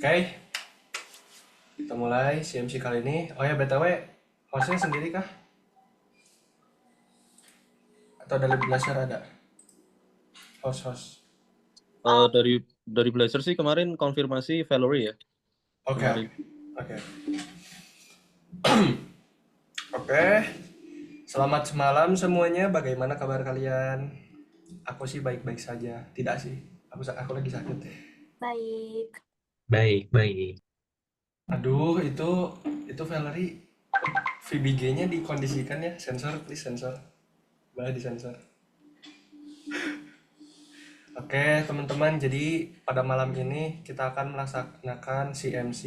Oke, kita mulai CMC kali ini. Oh ya, BTW, hostnya sendiri kah? Atau dari Blazer ada? Host. Eh, dari Blazer sih kemarin konfirmasi Valerie ya Oke, kemarin. oke. Oke, selamat malam semuanya. Bagaimana kabar kalian? Aku sih baik-baik saja. Tidak sih, aku lagi sakit. Baik. Baik, baik. Aduh, itu Valerie VBG-nya dikondisikan ya. Sensor, please sensor. Boleh disensor. Oke, teman-teman, jadi pada malam ini kita akan melaksanakan CMC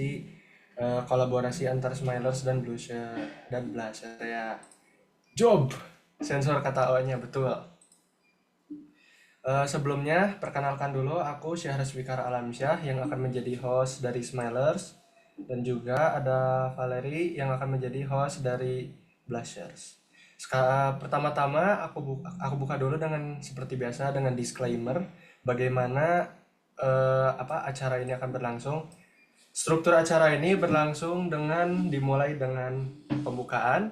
kolaborasi antar Smilers dan Blusher ya. Job, sensor kata O-nya betul. Sebelumnya, perkenalkan dulu aku Syahras Wikara Alamsyah yang akan menjadi host dari Smilers dan juga ada Valerie yang akan menjadi host dari Blushers. Pertama-tama aku buka dulu dengan seperti biasa dengan disclaimer bagaimana acara ini akan berlangsung. Struktur acara ini berlangsung dengan dimulai dengan pembukaan,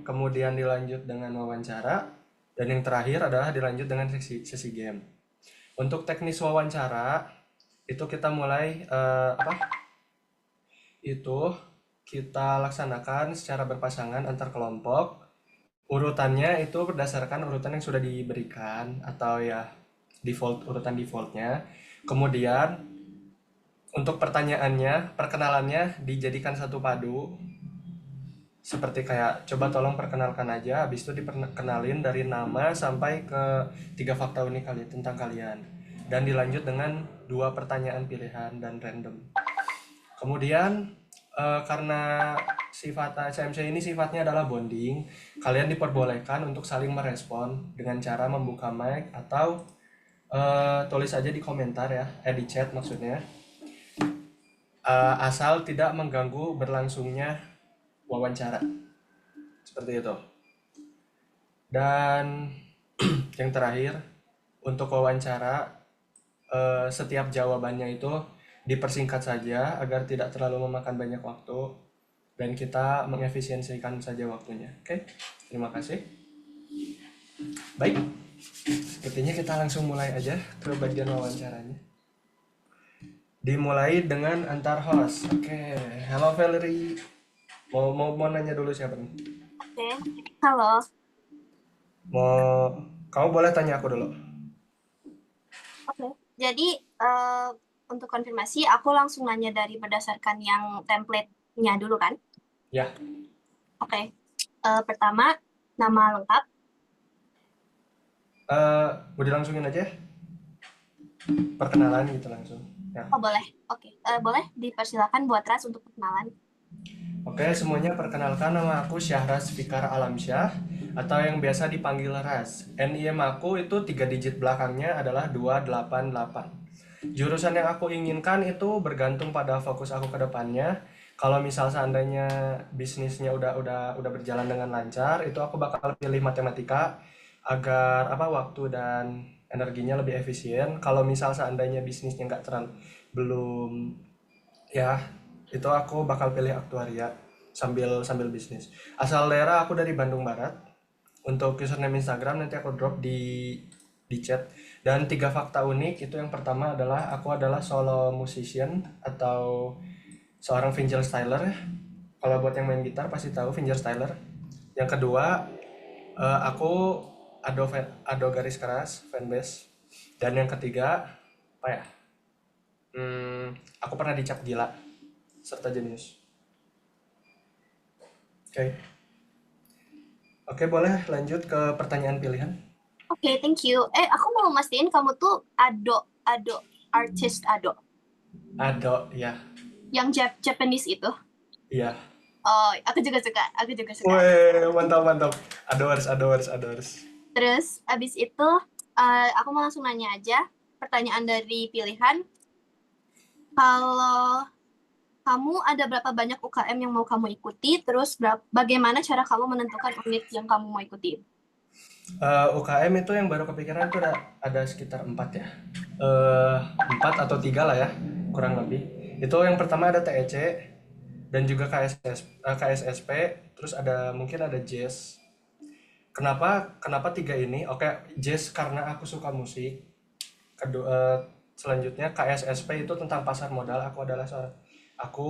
kemudian dilanjut dengan wawancara, dan yang terakhir adalah dilanjut dengan sesi game. Untuk teknis wawancara itu kita mulai itu kita laksanakan secara berpasangan antar kelompok. Urutannya itu berdasarkan urutan yang sudah diberikan atau ya urutan defaultnya. Kemudian untuk pertanyaannya, perkenalannya dijadikan satu padu. Seperti kayak coba tolong perkenalkan aja, habis itu diperkenalin dari nama sampai ke 3 fakta unik kali tentang kalian. Dan dilanjut dengan 2 pertanyaan pilihan dan random. Kemudian karena sifat CMC ini sifatnya adalah bonding, kalian diperbolehkan untuk saling merespon dengan cara membuka mic atau tulis aja di komentar ya, di chat maksudnya. Asal tidak mengganggu berlangsungnya wawancara. Seperti itu. Dan yang terakhir, untuk wawancara setiap jawabannya itu dipersingkat saja agar tidak terlalu memakan banyak waktu dan kita mengefisiensikan saja waktunya. Oke, terima kasih. Baik, sepertinya kita langsung mulai aja ke bagian wawancaranya. Dimulai dengan antar host. Oke, hello Valerie. Mau nanya dulu siapa nih? Oke. Halo. Kamu boleh tanya aku dulu. Oke. Jadi untuk konfirmasi aku langsung nanya dari berdasarkan yang template-nya dulu kan? Ya. Oke. Pertama, nama lengkap. Mau dilangsungin aja? Perkenalan gitu langsung. Ya. Oh, boleh. Oke. Boleh dipersilakan buat Ras untuk perkenalan. Oke, semuanya perkenalkan nama aku Syahras Fikar Alamsyah atau yang biasa dipanggil Ras. NIM aku itu 3 digit belakangnya adalah 288. Jurusan yang aku inginkan itu bergantung pada fokus aku ke depannya. Kalau misal seandainya bisnisnya udah berjalan dengan lancar, itu aku bakal pilih matematika agar waktu dan energinya lebih efisien. Kalau misal seandainya bisnisnya nggak terlalu belum ya, itu aku bakal pilih aktuaria sambil bisnis. Asal daerah aku dari Bandung Barat. Untuk username Instagram nanti aku drop di chat. Dan 3 fakta unik itu yang pertama adalah aku adalah solo musician atau seorang fingerstyler ya. Kalau buat yang main gitar pasti tahu fingerstyler. Yang kedua, aku ado garis keras fanbase. Dan yang ketiga, apa ya? Aku pernah dicap gila serta jenius. Oke, boleh lanjut ke pertanyaan pilihan. Oke, thank you. Aku mau mastiin kamu tuh Ado, artist Ado. Ado, ya. Yang Japanese itu. Iya. Oh, aku juga suka. Wih, mantap. Adores. Terus abis itu aku mau langsung nanya aja pertanyaan dari pilihan. Kalau kamu ada berapa banyak UKM yang mau kamu ikuti, terus bagaimana cara kamu menentukan unit yang kamu mau ikuti? UKM itu yang baru kepikiran itu ada sekitar 4 ya. 4 atau 3 lah ya, kurang lebih. Itu yang pertama ada TEC dan juga KSSP, terus mungkin ada jazz. Kenapa kenapa tiga ini? Oke, jazz karena aku suka musik. Selanjutnya KSSP itu tentang pasar modal. Aku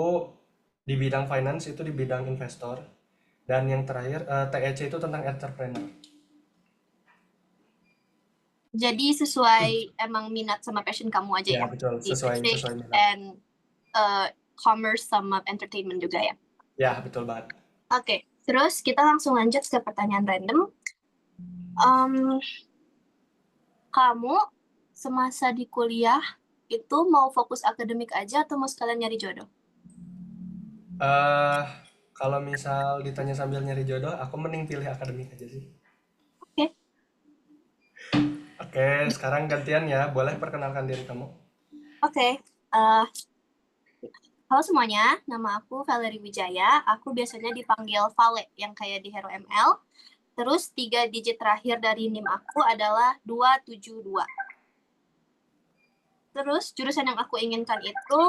di bidang finance, itu di bidang investor. Dan yang terakhir TEC itu tentang entrepreneur. Jadi sesuai emang minat sama passion kamu aja Ya ya. betul, Di sesuai music minat. and commerce sama entertainment juga ya. Ya betul banget. Oke, terus kita langsung lanjut ke pertanyaan random. Kamu semasa di kuliah itu mau fokus akademik aja atau mau sekalian nyari jodoh? Kalau misal ditanya sambil nyari jodoh, aku mending pilih akademik aja sih. Oke. Oke, sekarang gantian ya. Boleh perkenalkan diri kamu? Oke. Halo semuanya, nama aku Valerie Wijaya. Aku biasanya dipanggil Vale yang kayak di Hero ML. Terus 3 digit terakhir dari NIM aku adalah 272. Terus jurusan yang aku inginkan itu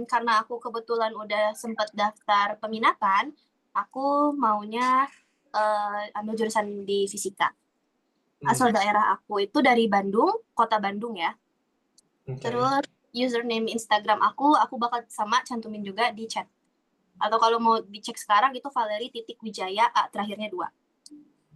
karena aku kebetulan udah sempat daftar peminatan, aku maunya ambil jurusan di fisika. Asal daerah aku itu dari Bandung, kota Bandung ya. Oke. Terus username Instagram aku bakal sama cantumin juga di chat. Atau kalau mau dicek sekarang itu Valerie.Wijaya, A terakhirnya 2.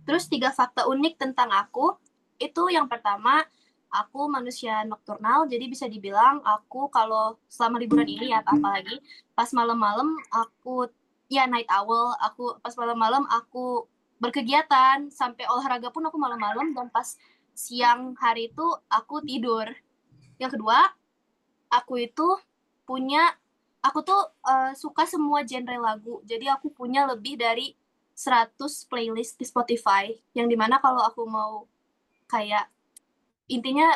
Terus 3 fakta unik tentang aku, itu yang pertama, aku manusia nokturnal, jadi bisa dibilang aku kalau selama liburan ini ya, apalagi pas malam-malam aku ya night owl, pas malam-malam aku berkegiatan, sampai olahraga pun aku malam-malam, dan pas siang hari itu aku tidur. Yang kedua, aku tuh suka semua genre lagu, jadi aku punya lebih dari 100 playlist di Spotify, yang dimana kalau aku mau kayak intinya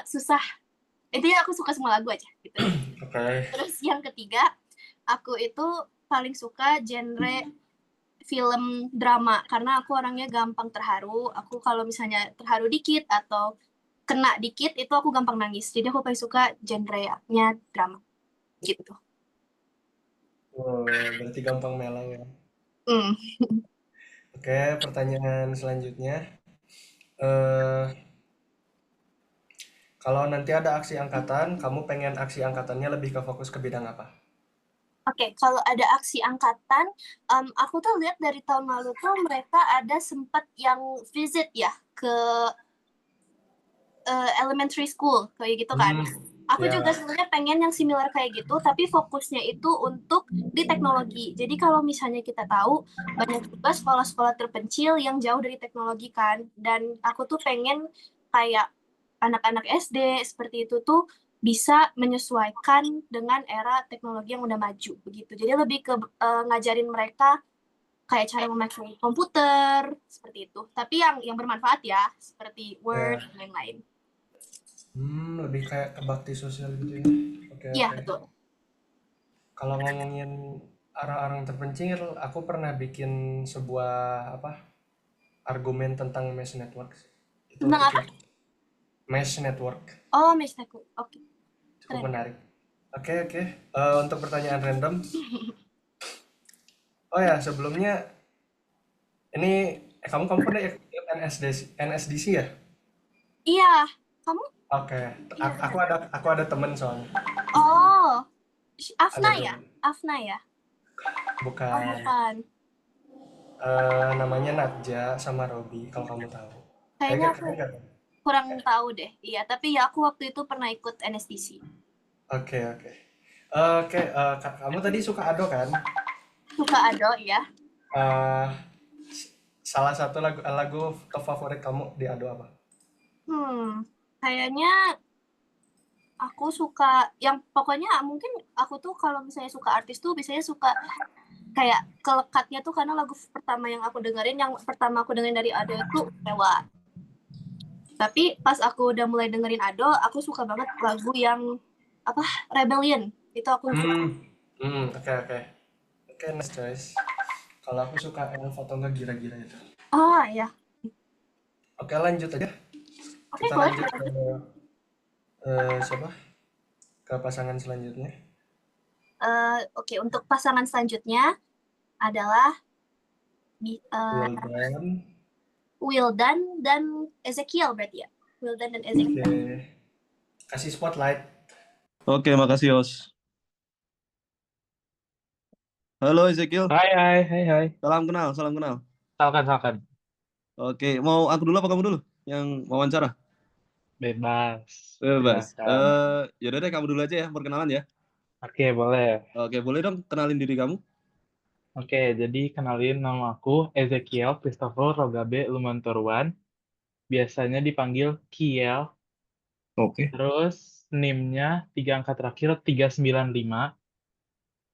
aku suka semua lagu aja gitu. Oke. Terus yang ketiga, aku itu paling suka genre film drama karena aku orangnya gampang terharu. Aku kalau misalnya terharu dikit atau kena dikit itu aku gampang nangis. Jadi aku paling suka genre-nya drama gitu. Wow, berarti gampang melau ya. Hmm. Oke, pertanyaan selanjutnya. Eh, Kalau nanti ada aksi angkatan, kamu pengen aksi angkatannya lebih ke fokus ke bidang apa? Oke, kalau ada aksi angkatan, aku tuh lihat dari tahun lalu tuh mereka ada sempat yang visit ya ke elementary school kayak gitu kan. Aku juga Ya. sebenarnya pengen yang similar kayak gitu, tapi fokusnya itu untuk di teknologi. Jadi kalau misalnya kita tahu banyak juga sekolah-sekolah terpencil yang jauh dari teknologi kan, dan aku tuh pengen kayak anak-anak SD seperti itu tuh bisa menyesuaikan dengan era teknologi yang udah maju begitu. Jadi lebih ke ngajarin mereka kayak cara memakai komputer seperti itu. Tapi yang bermanfaat ya, seperti Word Ya. dan lain-lain. Lebih kayak ke bakti sosial gitu ya. Oke, Iya, oke. betul. Kalau ngomongin orang-orang terpencil, aku pernah bikin sebuah argumen tentang mesh network. Itu Tentang apa? mesh network. Oh, Mistaku. Oke, Cukup keren. menarik. Oke, oke. Untuk pertanyaan random. Oh ya, sebelumnya ini kamu pernah ikut NSDC ya? Iya, kamu? Oke. Iya, Aku benar. ada temen soalnya. Oh, Ada Afna ya? temen. Afna ya? Oh, Bukan. bukan. Namanya Natja sama Robi kalau kamu tahu. Kayaknya Kayaknya aku kayaknya nggak. kurang tahu deh. Iya, tapi ya aku waktu itu pernah ikut NSTC. Oke, oke. Oke, kamu tadi suka Ado kan? Suka Ado, ya. Eh, Salah satu lagu favorit kamu di Ado apa? Kayaknya aku suka yang pokoknya mungkin aku tuh kalau misalnya suka artis tuh biasanya suka kayak kelekatnya tuh karena lagu pertama yang aku dengerin, yang pertama aku dengerin dari Ado itu Dewa. Tapi pas aku udah mulai dengerin Ado, aku suka banget lagu yang apa Rebellion. Itu aku suka. Oke, oke. Oke, nice choice. Kalau aku suka Elf atau enggak gira-gira itu. Oh ya. Oke, lanjut aja. Oke, Kita boleh lanjut lanjut. ke siapa? Ke pasangan selanjutnya. Oke, untuk pasangan selanjutnya adalah Wildan. Wildan dan Ezekiel berarti ya. Wildan dan Ezekiel. Oke. Kasih spotlight. Oke, makasih Yos. Halo Ezekiel, Hai, hai, hai, hai. salam kenal, salam kenal. Salkan, salkan. Oke, mau aku dulu apa kamu dulu yang wawancara? Bebas. Bebas. Silakan. Yaudah deh kamu dulu aja ya, perkenalan ya. Oke, boleh. Oke, boleh dong kenalin diri kamu? Oke, jadi kenalin nama aku Ezekiel Christopher Rogabe Lumanturwan. Biasanya dipanggil Kiel. Oke. Terus NIM-nya 3 angka terakhir 395.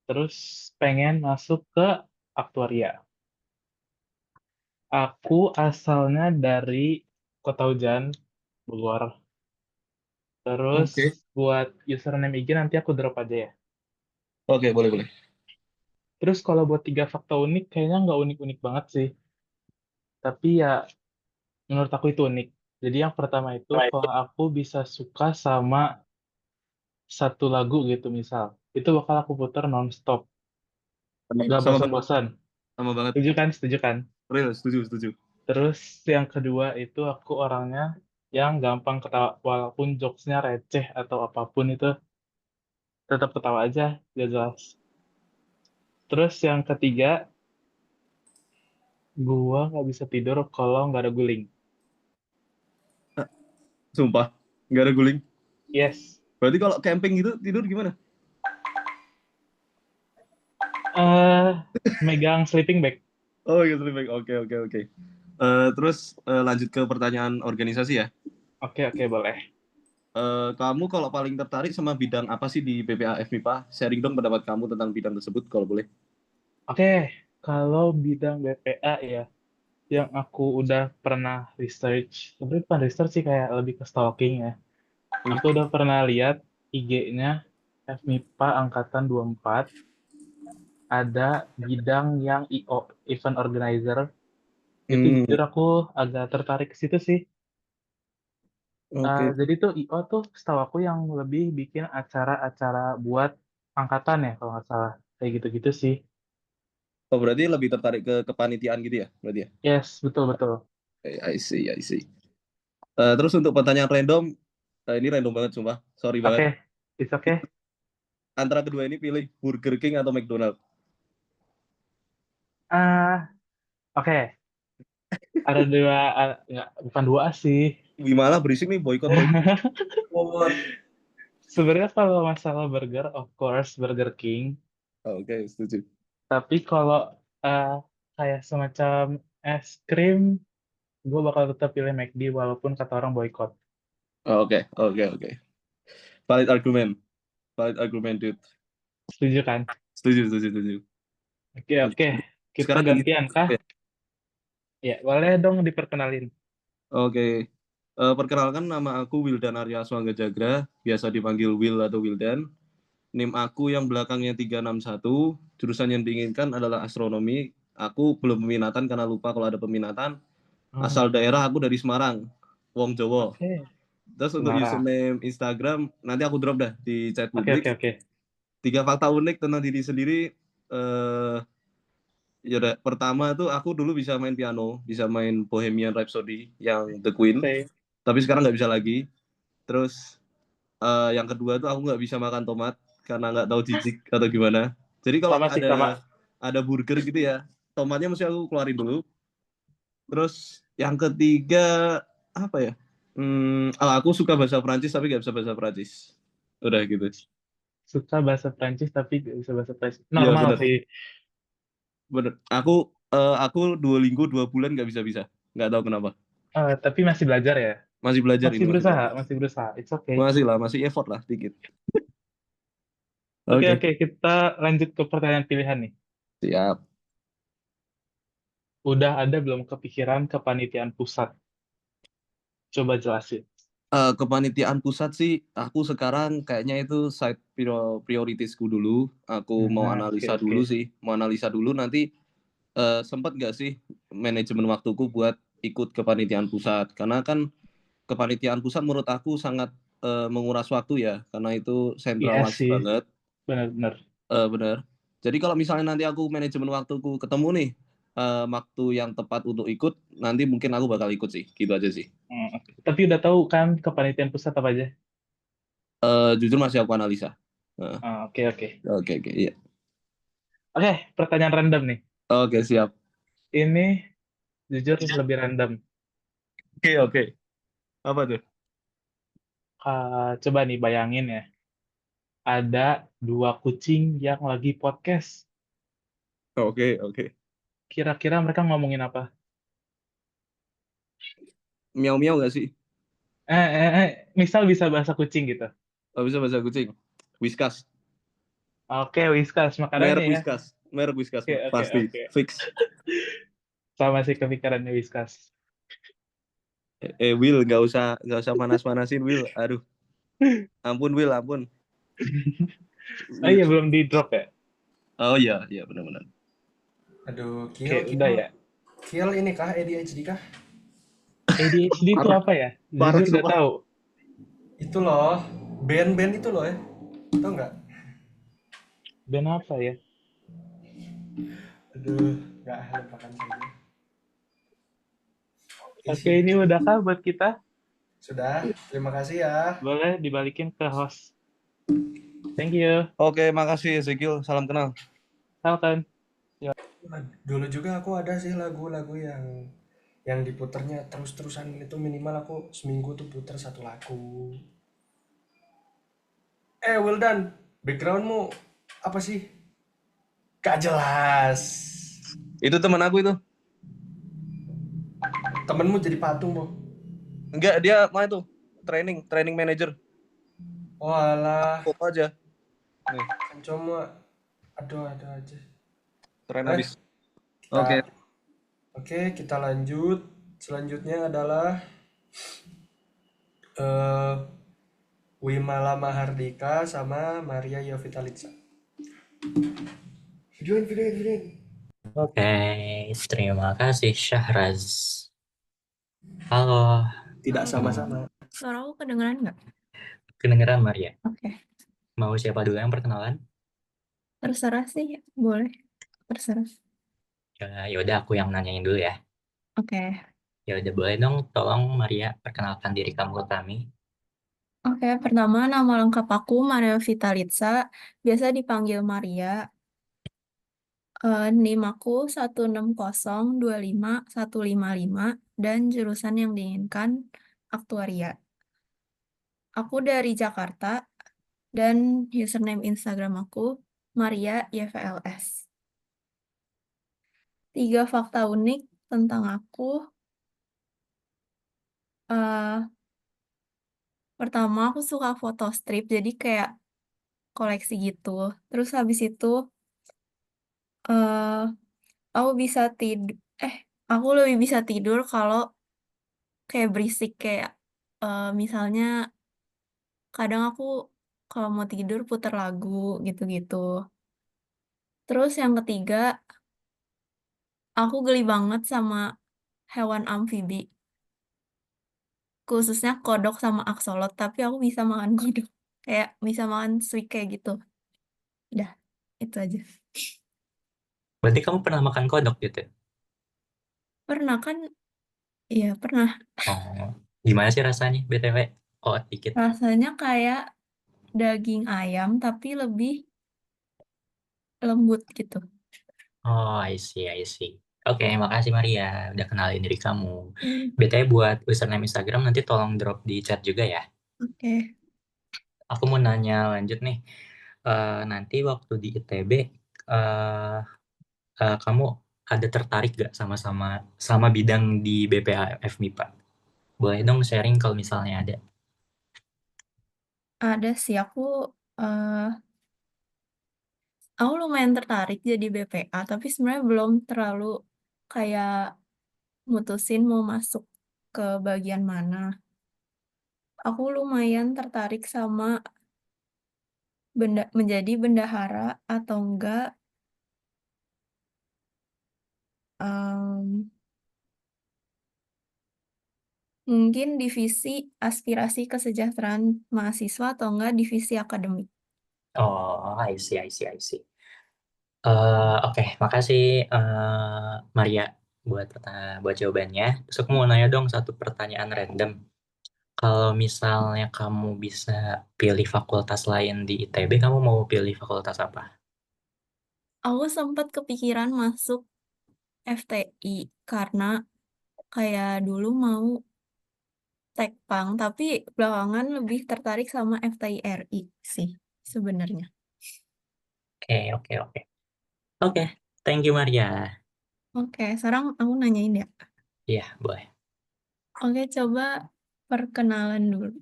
Terus pengen masuk ke aktuaria. Aku asalnya dari Kota Hujan, Bogor. Terus Oke. buat username IG nanti aku drop aja ya. Oke, boleh boleh. Terus kalau buat 3 fakta unik, kayaknya nggak unik-unik banget sih. Tapi ya, menurut aku itu unik. Jadi yang pertama itu, kalau aku bisa suka sama satu lagu gitu misal, itu bakal aku putar non-stop. Nggak Sama banget, bosan-bosan. sama banget. Setuju kan? Setuju kan? Real, setuju, setuju. Terus yang kedua itu aku orangnya yang gampang ketawa. Walaupun jokesnya receh atau apapun itu, tetap ketawa aja, gak jelas. Terus yang ketiga, gua nggak bisa tidur kalau nggak ada guling. Sumpah, nggak ada guling. Yes. Berarti kalau camping gitu tidur gimana? eh Megang sleeping bag. Oh iya, sleeping bag. Oke, oke, oke. Terus lanjut ke pertanyaan organisasi ya. Oke, oke, boleh. Kamu kalau paling tertarik sama bidang apa sih di BPA FMIPA? Sharing dong pendapat kamu tentang bidang tersebut kalau boleh. Oke, kalau bidang BPA ya, yang aku udah pernah research, sebenarnya bukan research sih, kayak lebih ke stalking ya. Aku udah pernah lihat IG-nya FMIPA Angkatan 24, ada bidang yang IO, Event Organizer. Itu Hmm, jujur aku agak tertarik ke situ sih. oke. Jadi tuh IO tuh setahu aku yang lebih bikin acara-acara buat angkatan ya, kalau nggak salah. Kayak gitu-gitu sih. Oh, berarti lebih tertarik ke kepanitiaan gitu ya, berarti ya? Yes, betul-betul. I see, I see. Terus untuk pertanyaan random, ini random banget sumpah. Sorry banget. Oke, it's okay. Antara kedua ini pilih Burger King atau McDonald. Ah, oke. Ada dua, nggak, bukan dua sih. Gimana berisik nih boykot boykot. Sebenarnya kalau masalah burger, of course Burger King. Oke, setuju. Tapi kalau eh, kayak semacam es krim, gue bakal tetap pilih McD walaupun kata orang boykot. Oke, oke, oke. Valid argument. Valid argument, dude. Setuju kan? Setuju, setuju, setuju. Oke, oke. Kita Sekarang gini. gantian kah? Ya, boleh dong diperkenalin. Oke. Perkenalkan nama aku Wildan Arya Swangga Jagra, biasa dipanggil Will atau Wildan. NIM aku yang belakangnya 361, jurusan yang diinginkan adalah astronomi. Aku belum peminatan karena lupa kalau ada peminatan. Asal Hmm, daerah aku dari Semarang, Wong Jowo. oke. Terus untuk Semarang. username Instagram, nanti aku drop dah di chat Oke, publik. oke, oke. 3 fakta unik tentang diri sendiri. eh Ya udah, pertama tuh aku dulu bisa main piano, bisa main Bohemian Rhapsody yang The Queen, Say. tapi sekarang nggak bisa lagi. Terus yang kedua tuh aku nggak bisa makan tomat karena nggak tahu jijik atau gimana. Jadi kalau Sama sih, sama. ada burger gitu ya, tomatnya mesti aku keluarin dulu. Terus yang ketiga apa ya? Aku suka bahasa Prancis tapi nggak bisa bahasa Prancis. Udah gitu. Suka bahasa Prancis tapi gak bisa bahasa Prancis. Iya Normal bener, sih. bener. Aku Duolingo 2 bulan nggak bisa bisa. Nggak tahu kenapa. Tapi masih belajar ya. Masih belajar Masih ini, masih berusaha, belajar. masih berusaha. It's okay. Masih lah, masih effort lah dikit. Oke, Oke, oke, kita lanjut ke pertanyaan pilihan nih. siap. Udah ada belum kepikiran kepanitiaan pusat? Coba jelasin. Kepanitiaan pusat sih, aku sekarang kayaknya itu side prioritasku dulu. Aku mau Nah, oke, analisa oke. dulu sih, mau analisa dulu nanti sempat nggak sih manajemen waktuku buat ikut kepanitiaan pusat. Karena kan kepanitiaan pusat menurut aku sangat menguras waktu ya, karena itu Iya sentralis sih, banget. benar-benar. Benar. Jadi kalau misalnya nanti aku manajemen waktuku ketemu nih, waktu yang tepat untuk ikut, nanti mungkin aku bakal ikut sih. Gitu aja sih. Oke. Tapi udah tahu kan kepanitiaan pusat apa aja? Jujur masih aku analisa. Eh, Oke, oke. oke, oke, iya. Oke, pertanyaan random nih. Oke, siap. Ini jujur lebih random. Oke, oke. Apa tuh? Coba nih bayangin ya, ada dua kucing yang lagi podcast. Oke, oke. Kira-kira mereka ngomongin apa? Miau-miau nggak sih? Misal bisa bahasa kucing gitu. Oh, bisa bahasa kucing. Whiskas. Oke, Whiskas makanannya Merek ya. Whiskas. Merek Whiskas, Oke, oke, pasti. oke. Fix. Sama sih kepikirannya Whiskas. Will, nggak usah panas-panasin, Will. Aduh, ampun, Will, ampun. Oh iya, belum di drop ya? Oh iya, iya benar-benar. Aduh, Oke, udah ya. Kiel ini kah ADHD kah? ADHD itu Parah, apa ya? parah Jujur nggak sumpah. tahu. Itu loh, band-band itu loh ya. Tau nggak? Band apa ya? Aduh, nggak lupakan saja. Oke, Isi. ini udah kah buat kita? Sudah, terima kasih ya. Boleh dibalikin ke host. Thank you. Oke, makasih Ezekiel. Salam kenal. Welcome. Dulu juga aku ada sih lagu-lagu yang diputernya terus-terusan itu minimal aku seminggu tuh puter satu lagu. Wildan, backgroundmu apa sih? Gak jelas. Itu teman aku itu. Temenmu jadi patung, Bo. Enggak, dia mana tuh? Training manager. Walah, Foto aja. Nih, cuma aduh ada aja. keren Eh, abis. kita Oke. Oke, kita lanjut. Selanjutnya adalah eh Wimala Mahardika sama Maria Yovitalitsa. Videoin. Oke, terima kasih Syahraz. Halo, Tidak sama-sama. Suara aku kedengeran nggak? kedengeran Maria. Oke. Mau siapa dulu yang perkenalan? Terserah sih, boleh. Terserah. Ya udah aku yang nanyain dulu ya. Oke. Ya udah boleh dong, tolong Maria perkenalkan diri kamu ke kami. Oke, pertama nama lengkap aku Maria Vitalitsa, biasa dipanggil Maria. NIM aku 16025155 dan jurusan yang diinginkan aktuaria. Aku dari Jakarta dan username Instagram aku Maria YVLS. 3 fakta unik tentang aku. eh Pertama, aku suka foto strip, jadi kayak koleksi gitu. Terus habis itu, eh aku bisa tidur, aku lebih bisa tidur kalau kayak berisik, kayak misalnya kadang aku kalau mau tidur puter lagu gitu-gitu. Terus yang ketiga, aku geli banget sama hewan amfibi, khususnya kodok sama aksolot, tapi aku bisa makan kodok, kayak bisa makan suik kayak gitu. Udah, itu aja. Berarti kamu pernah makan kodok gitu? Pernah kan? Iya, pernah. Oh, gimana sih rasanya BTW? Oh, dikit. Rasanya kayak daging ayam, tapi lebih lembut gitu. Oh, I see. Oke, makasih Maria udah kenalin diri kamu. BTW buat username Instagram nanti tolong drop di chat juga ya. Oke. Aku mau nanya lanjut nih. Nanti waktu di ITB, eh kamu ada tertarik gak sama bidang di BPAF MIPA? Boleh dong sharing kalau misalnya ada. Ada sih, eh, aku lumayan tertarik jadi BPA, tapi sebenarnya belum terlalu kayak mutusin mau masuk ke bagian mana. Aku lumayan tertarik sama menjadi bendahara atau enggak em, mungkin divisi aspirasi kesejahteraan mahasiswa atau enggak divisi akademik. Oh, I see, I see, I see. Oke, makasih Maria buat jawabannya. Terus aku mau nanya dong satu pertanyaan random. Kalau misalnya kamu bisa pilih fakultas lain di ITB, kamu mau pilih fakultas apa? Aku sempat kepikiran masuk FTI karena kayak dulu mau Tekpang, tapi belakangan lebih tertarik sama FTI RI sih sebenarnya. Oke, oke, oke. Oke, thank you Maria. Oke, sekarang aku nanyain ya. Iya, boleh. Oke, coba perkenalan dulu.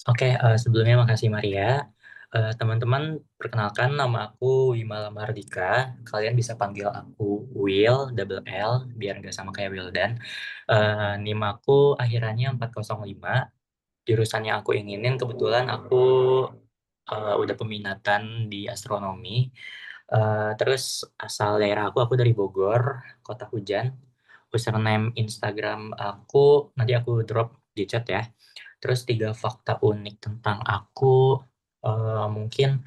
Oke, sebelumnya makasih Maria. Teman-teman, perkenalkan nama aku Wimala Mardika. Kalian bisa panggil aku Will, double L, biar nggak sama kayak Wildan. NIM aku akhirannya 405. Jurusan yang aku inginin kebetulan aku udah peminatan di astronomi. Terus asal daerah aku dari Bogor, kota hujan. Username Instagram aku nanti aku drop di chat ya. Terus 3 fakta unik tentang aku, mungkin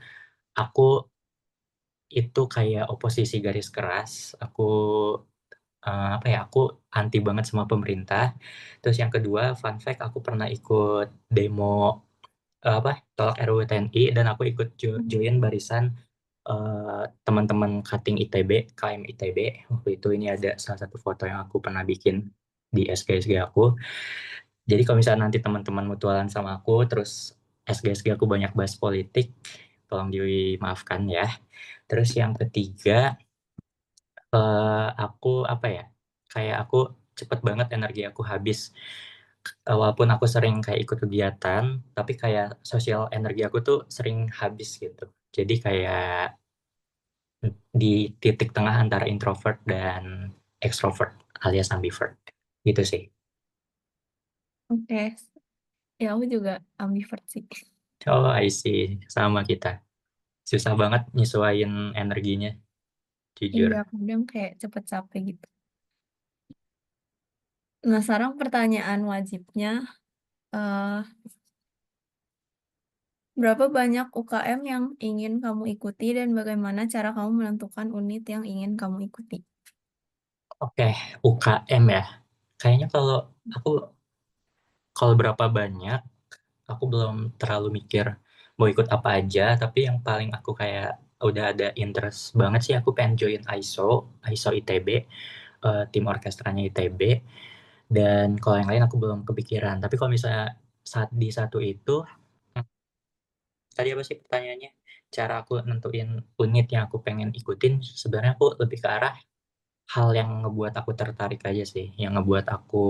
aku itu kayak oposisi garis keras. Aku apa ya? Aku anti banget sama pemerintah. Terus yang kedua, fun fact, aku pernah ikut demo apa? Tolak RUU TNI dan aku ikut join barisan teman-teman cutting ITB, KM ITB. Waktu itu ini ada salah satu foto yang aku pernah bikin di SG aku. Jadi kalau misalnya nanti teman-teman mutualan sama aku, terus SG aku banyak bahas politik, tolong dimaafkan ya. Terus yang ketiga, aku apa ya? Kayak aku cepet banget energi aku habis. Walaupun aku sering kayak ikut kegiatan, tapi kayak sosial energi aku tuh sering habis gitu. Jadi kayak di titik tengah antara introvert dan extrovert alias ambivert gitu sih. Oke, ya aku juga ambivert sih. Oh, I see. Sama kita. Susah banget nyesuaiin energinya, jujur. Iya, kadang kayak cepet capek gitu. Nah, sekarang pertanyaan wajibnya, eh berapa banyak UKM yang ingin kamu ikuti dan bagaimana cara kamu menentukan unit yang ingin kamu ikuti? Oke, UKM ya. Kayaknya aku kalau berapa banyak, aku belum terlalu mikir mau ikut apa aja, tapi yang paling aku kayak udah ada interest banget sih, aku pengen join ISO ITB, tim orkestranya ITB, dan kalau yang lain aku belum kepikiran. Tapi kalau misalnya di satu itu, tadi apa sih pertanyaannya? Cara aku nentuin unit yang aku pengen ikutin, sebenarnya aku lebih ke arah hal yang ngebuat aku tertarik aja sih, yang ngebuat aku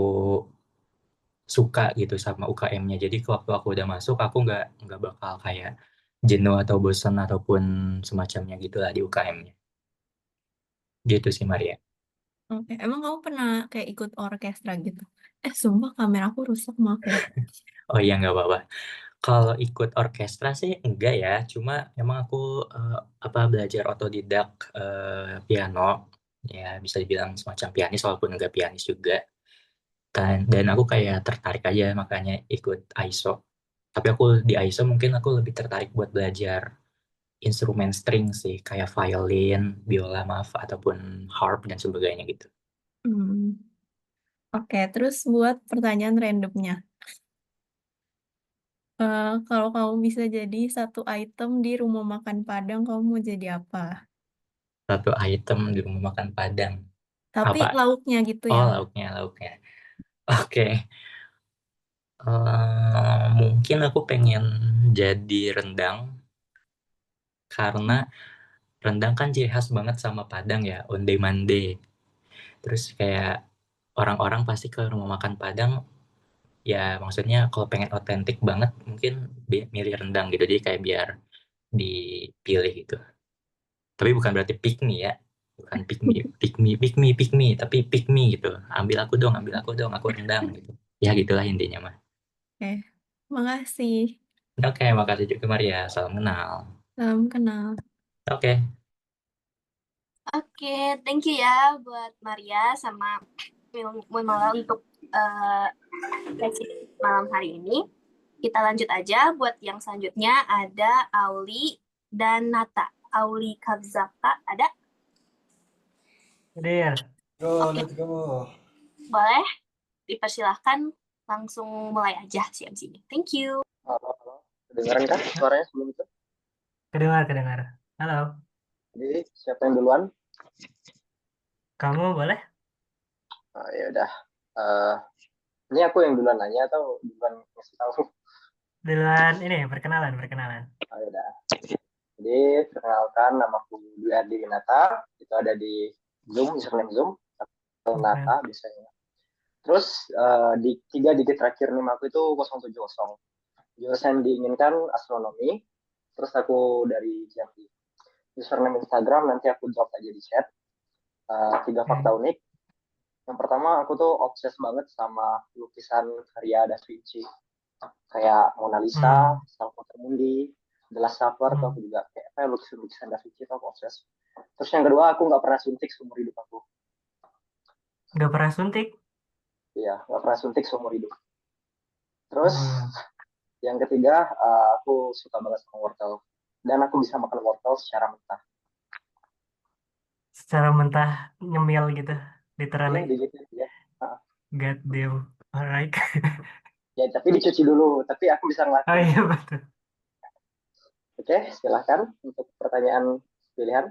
suka gitu sama UKM-nya. Jadi waktu aku udah masuk, aku nggak bakal kayak jenuh atau bosan ataupun semacamnya gitulah di UKM-nya. Gitu sih Maria. Oke, emang kamu pernah kayak ikut orkestra gitu? Sumpah kamera aku rusak, maaf ya. Oh iya nggak apa-apa. Kalau ikut orkestra sih enggak ya, cuma emang aku apa belajar otodidak piano, ya bisa dibilang semacam pianis walaupun enggak pianis juga. Dan aku kayak tertarik aja makanya ikut ISO. Tapi aku di ISO mungkin aku lebih tertarik buat belajar instrumen string sih, kayak violin, biola maaf, ataupun harp dan sebagainya gitu. Hmm. Oke, terus buat pertanyaan randomnya. Kalau kamu bisa jadi satu item di rumah makan Padang, kamu mau jadi apa? Satu item di rumah makan Padang. Tapi Apa? lauknya gitu Oh, ya. lauknya. Oke. Mungkin aku pengen jadi rendang, karena rendang kan ciri khas banget sama Padang ya, onde-mande. Terus kayak orang-orang pasti ke rumah makan Padang, ya maksudnya kalau pengen otentik banget mungkin milih rendang gitu. Jadi kayak biar dipilih gitu. Tapi bukan berarti pick me ya. Bukan pick me, tapi pick me gitu. Ambil aku dong, aku rendang gitu. Ya gitulah intinya mah. Oke, makasih. Oke, makasih juga Maria. Salam kenal. Salam kenal. Oke, Oke, thank you ya buat Maria sama Wimala untuk sesi malam hari ini. Kita lanjut aja buat yang selanjutnya ada Auli dan Nata. Auli Kavzaka ada? Hadir. Go, Oke. let's go. Boleh dipersilahkan langsung mulai aja si MC-nya. Thank you. Halo. Kedengaran kan suaranya sebelum itu? Kedengar. Halo, Jadi siapa yang duluan? kamu boleh? Ya udah. Ini aku yang duluan nanya atau duluan ngasih tahu? Duluan ini, perkenalan. Ya udah. Jadi perkenalkan, namaku Dwi Ardi Winata. Itu ada di Zoom, username Zoom atau Nata biasanya. Terus di 3 digit terakhir NIM aku itu 070. Jurusan diinginkan astronomi. Terus aku dari Jambi. Username Instagram nanti aku drop aja di chat. 3 fakta unik. Yang pertama, aku tuh obses banget sama lukisan karya Da Vinci. Kayak Mona Lisa, Salvator Mundi, The Last Supper, tuh aku juga kayak lukisan Da Vinci tuh aku obses. Terus yang kedua, aku nggak pernah suntik seumur hidup aku. Nggak pernah suntik? Iya, nggak pernah suntik seumur hidup. Terus yang ketiga, aku suka banget sama wortel. Dan aku bisa makan wortel secara mentah. Secara mentah nyemil gitu, literally. Digigit ya. God damn. Alright. Ya, tapi dicuci dulu. Tapi aku bisa ngelakuin. Oh iya betul. Oke, silahkan untuk pertanyaan pilihan.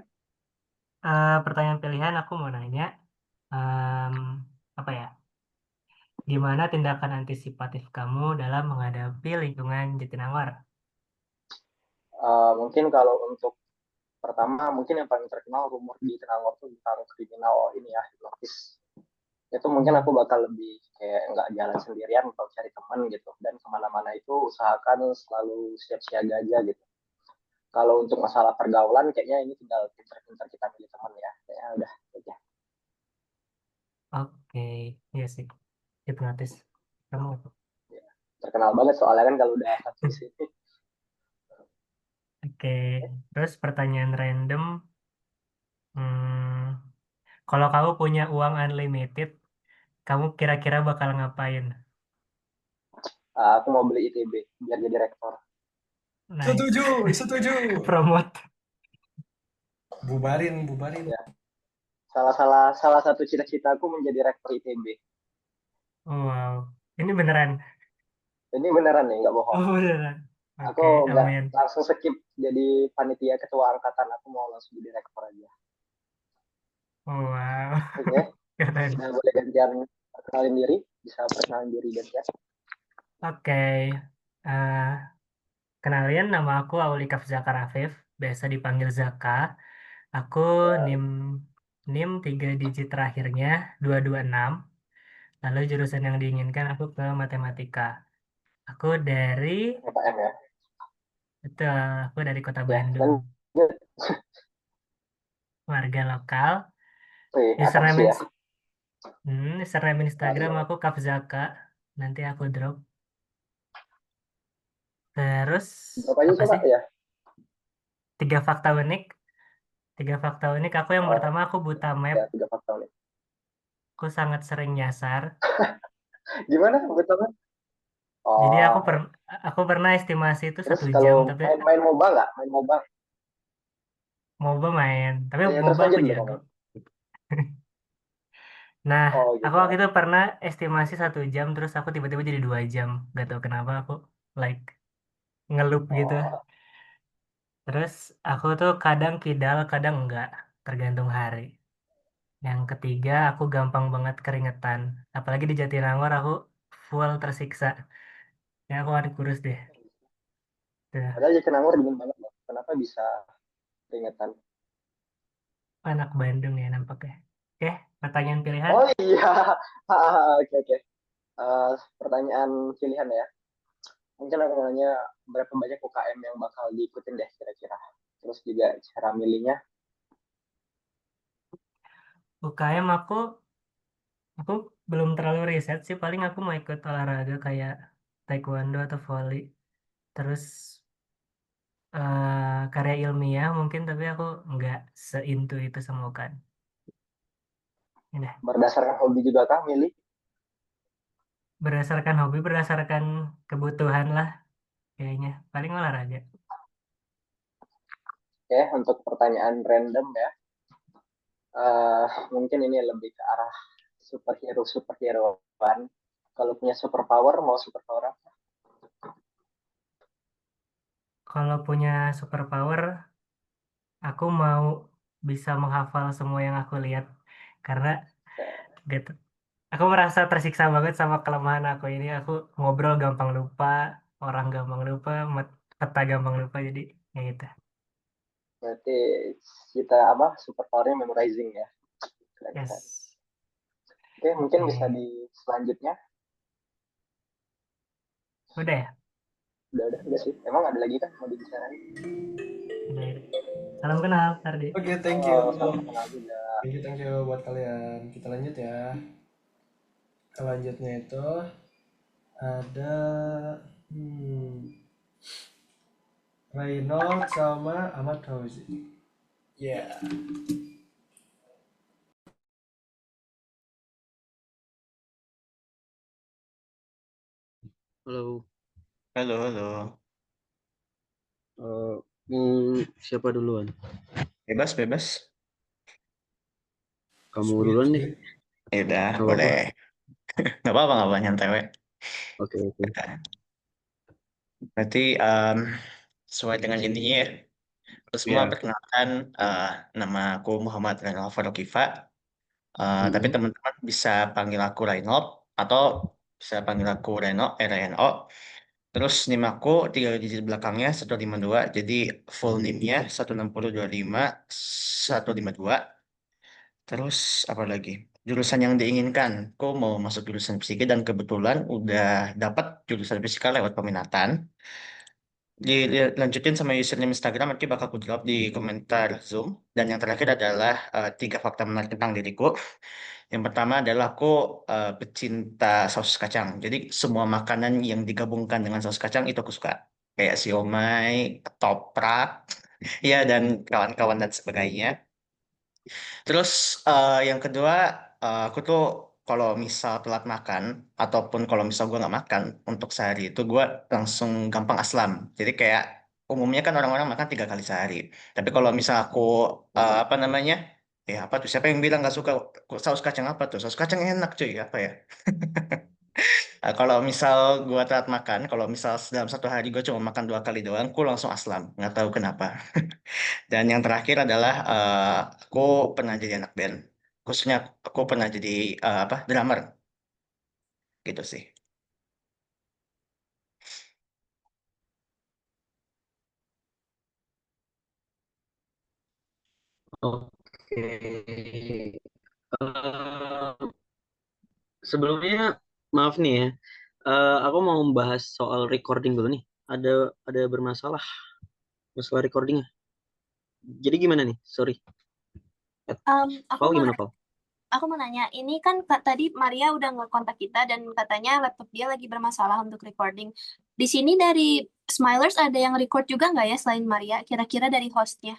Pertanyaan pilihan aku mau nanya, apa ya? Gimana tindakan antisipatif kamu dalam menghadapi lingkungan Jatinangor? Mungkin kalau untuk pertama, mungkin yang paling terkenal rumor di Jatinangor itu tentang kriminal ini ya, hipnotis. Itu mungkin aku bakal lebih kayak nggak jalan sendirian atau cari teman gitu. Dan kemana-mana itu usahakan selalu siap siaga aja gitu. Kalau untuk masalah pergaulan, kayaknya ini tinggal pintar-pintar kita milih teman ya. Kayaknya udah aja. Oke, iya sih. Hipnotis. Kamu Ya, terkenal banget soalnya kan kalau udah satu di sini. Oke, terus pertanyaan random. Kalau kamu punya uang unlimited, kamu kira-kira bakal ngapain? Aku mau beli ITB biar jadi rektor. Nice. Setuju. Promote. Bubarin. Ya. Salah satu cita-cita aku menjadi rektor ITB. Wow, ini beneran? Ini beneran nih, nggak bohong. Oh beneran. Aku Oke, nggak amin. langsung skip jadi panitia ketua angkatan, aku mau langsung jadi rektor aja. Wow, Oke, keren. nah, boleh gantian perkenalin diri, bisa perkenalan diri gantian. Oke, kenalin nama aku Aulikaf Zakar Afif, biasa dipanggil Zaka. Aku NIM NIM 3 digit terakhirnya 226. Lalu jurusan yang diinginkan aku ke matematika. Aku dari PM ya. Betul, aku dari Kota Ya, Bandung. lanjut. Warga lokal. Atas Username, ya. username Instagram Nah, aku Kafzaka. Nanti aku drop. Terus berapa aja apa coba sih? ya? 3 fakta unik. 3 fakta unik. Aku yang pertama aku buta map. Ya, 3 fakta nih. Aku sangat sering nyasar. Gimana betulnya? Jadi Oh, aku pernah estimasi itu terus 1 jam, kalau tapi main MOBA nggak? Main MOBA? MOBA main. Tapi Ya, terus MOBA aku lanjut dulu jago. ngomong. Nah, Oh, aku gitu. waktu itu pernah estimasi 1 jam, terus aku tiba-tiba jadi 2 jam. Gak tahu kenapa aku like ngelup gitu. Oh, Terus aku tuh kadang kidal, kadang enggak, tergantung hari. Yang ketiga, aku gampang banget keringetan. Apalagi di Jatinangor aku full tersiksa. Ya aku harus kurus deh. Tuh, padahal Jatinangor dingin banget loh. Kenapa bisa keringetan? anak Bandung ya nampaknya. Oke, pertanyaan pilihan. Oh iya, oke oke. Pertanyaan pilihan ya. Mungkin aku mau nanya berapa banyak UKM yang bakal diikutin deh kira-kira. Terus juga cara milihnya. UKM aku belum terlalu riset sih. Paling aku mau ikut olahraga kayak taekwondo atau volley. Terus karya ilmiah mungkin, tapi aku nggak seintu itu sama UKM. Ini. Berdasarkan hobi juga kah milih? Berdasarkan hobi, berdasarkan kebutuhan lah. kayaknya. Paling olahraga. Oke, untuk pertanyaan random ya. Mungkin ini lebih ke arah superhero-superheroan. Kalau punya superpower, mau superpower apa? Kalau punya superpower, aku mau bisa menghafal semua yang aku lihat. Karena gitu. Aku merasa tersiksa banget sama kelemahan aku ini. Aku ngobrol gampang lupa, orang gampang lupa, peta gampang lupa. Jadi ya gitu. Berarti kita apa? Superpowernya memorizing ya. Keren-keren. Yes. Oke, mungkin bisa Oke. di selanjutnya. Udah ya? Udah sih. Emang ada lagi kan mau dibicarain? Udah ya. Salam kenal, Ardi. Oke, thank you. Salam kenal juga. Thank you buat kalian. Kita lanjut ya. Selanjutnya itu ada Reynold sama Ahmad Fauzi. Ya. Halo. Halo, halo. Siapa duluan? Bebas, bebas. Kamu duluan deh. Ya udah, Gak apa-apa. boleh. Nggak apa-apa, nyantai we. Oke. Berarti sesuai dengan intinya ya. Terus semua Ya. perkenalkan, nama aku Muhammad Renal Farokifa. Tapi teman-teman bisa panggil aku Reynold atau bisa panggil aku Reno, RNO. Terus NIM aku 3 digit belakangnya 152. Jadi full NIM-nya 16025 152. Terus apa lagi? Jurusan yang diinginkan. Aku mau masuk jurusan fisika dan kebetulan udah dapat jurusan fisika lewat peminatan. Dilanjutin sama username Instagram, nanti bakal aku jawab di komentar Zoom. Dan yang terakhir adalah 3 fakta menarik tentang diriku. Yang pertama adalah aku pecinta saus kacang. Jadi semua makanan yang digabungkan dengan saus kacang itu aku suka. Kayak siomay, ketoprak, ya dan kawan-kawan dan sebagainya. Terus yang kedua, aku tuh kalau misal telat makan ataupun kalau misal gue nggak makan untuk sehari itu gue langsung gampang aslam. Jadi kayak umumnya kan orang-orang makan 3 kali sehari. Tapi kalau misal aku apa namanya, ya apa tuh? Siapa yang bilang nggak suka saus kacang apa tuh? Saus kacang enak cuy, apa ya? Kalau misal gue telat makan, kalau misal dalam satu hari gue cuma makan 2 kali doang, gue langsung aslam. Nggak tahu kenapa. Dan yang terakhir adalah aku pernah jadi anak band. Khususnya aku pernah jadi apa drummer gitu sih. Oke. Sebelumnya maaf nih ya. Aku mau membahas soal recording dulu nih. Ada bermasalah masalah recordingnya. Jadi gimana nih? Sorry. Aku Paul mau gimana, Paul? aku mau nanya, ini kan tadi Maria udah nge-kontak kita dan katanya laptop dia lagi bermasalah untuk recording. Di sini dari Smilers ada yang record juga nggak ya selain Maria? Kira-kira dari hostnya.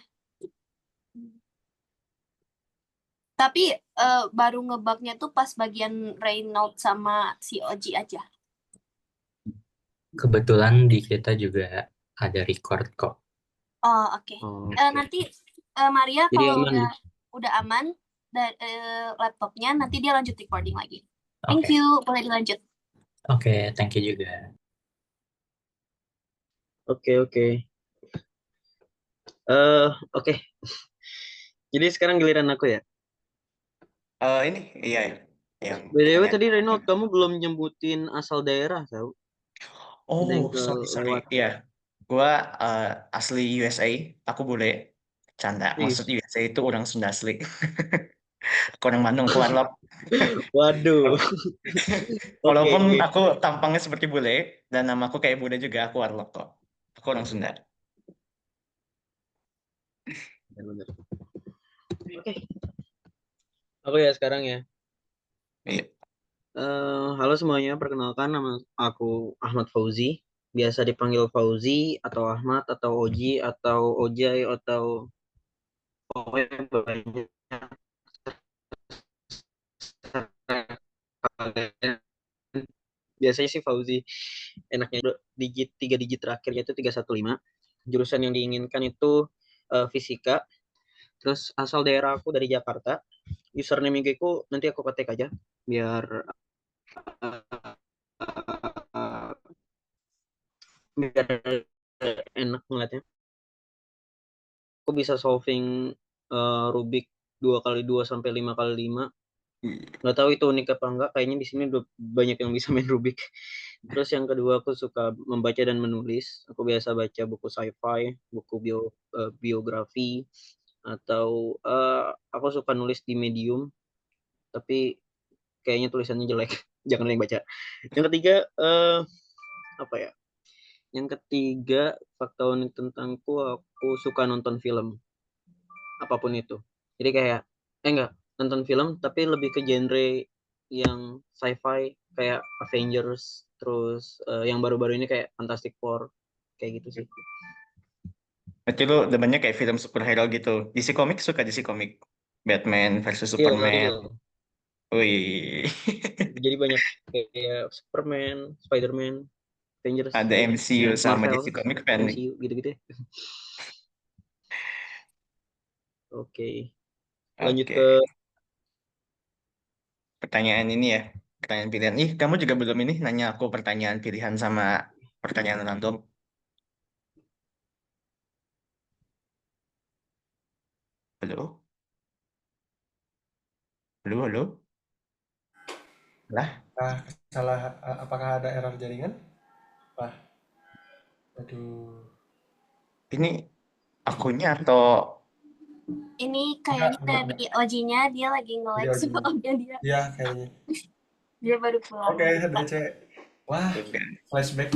Tapi baru ngebugnya tuh pas bagian Reynolds sama si Oji aja. Kebetulan di kita juga ada record kok. Oh, oke. Oh, Nanti Maria jadi kalau aman. udah aman laptopnya, nanti dia lanjut recording lagi. Thank Oke. you, boleh dilanjut. Oke, thank you juga. Oke. Oke. Jadi sekarang giliran aku ya. Ini iya ya. Yang BTW pertanyaan. tadi Reynold, kamu belum nyebutin asal daerah, tau? Ada yang Oh, sorry. lewat. Iya, gua asli USA. Aku bule. Canda. Maksud Wih, USA itu orang Sunda asli. Aku orang Bandung, aku warlock. waduh. Oke. Walaupun aku tampangnya seperti bule dan nama aku kayak bule juga, aku warlock kok. Aku orang Sunda. Benar. Oke. Aku ya sekarang ya. Iya. Halo semuanya, perkenalkan nama aku Ahmad Fauzi. Biasa dipanggil Fauzi atau Ahmad atau Oji atau Ojai atau pokoknya banyak kalian biasanya sih Fauzi enaknya tiga digit terakhirnya itu 315. Jurusan yang diinginkan itu fisika. Terus asal daerah aku dari Jakarta. Username IG ku nanti aku ketik aja biar biar enak ngeliatnya. Aku bisa solving Rubik 2x2 sampai 5x5. Nggak tahu itu unik apa enggak, kayaknya di sini banyak yang bisa main Rubik. Terus yang kedua aku suka membaca dan menulis. Aku biasa baca buku sci-fi, buku biografi, atau aku suka nulis di Medium, tapi kayaknya tulisannya jelek. Jangan yang baca. Yang ketiga apa ya? Yang ketiga, fakta unik tentangku, aku suka nonton film. Apapun itu. Jadi kayak, enggak, nonton film, tapi lebih ke genre yang sci-fi, kayak Avengers, terus yang baru-baru ini kayak Fantastic Four, kayak gitu sih. Berarti lu demennya kayak film superhero gitu. DC Comics suka DC Comics. Batman versus Iya, Superman. betul. Wih. Jadi banyak kayak Superman, Spider-Man, Avengers, Ada MCU sama Marvel, DC Comics fan nih. MCU, gitu-gitu ya. Oke. Lanjut Oke. ke Pertanyaan ini ya. Pertanyaan pilihan. Ih, kamu juga belum ini nanya aku pertanyaan pilihan sama pertanyaan random. Halo? Halo, halo? Lah, Apakah ada error jaringan? Wah, aduh. ini akunya atau Ini Enggak, kayaknya enggak. dari Ojinya, dia lagi Jadi nge-like Oji. sebelumnya dia. Iya, kayaknya. Dia baru pulang. Oke, DC. Wah, enggak? flashback.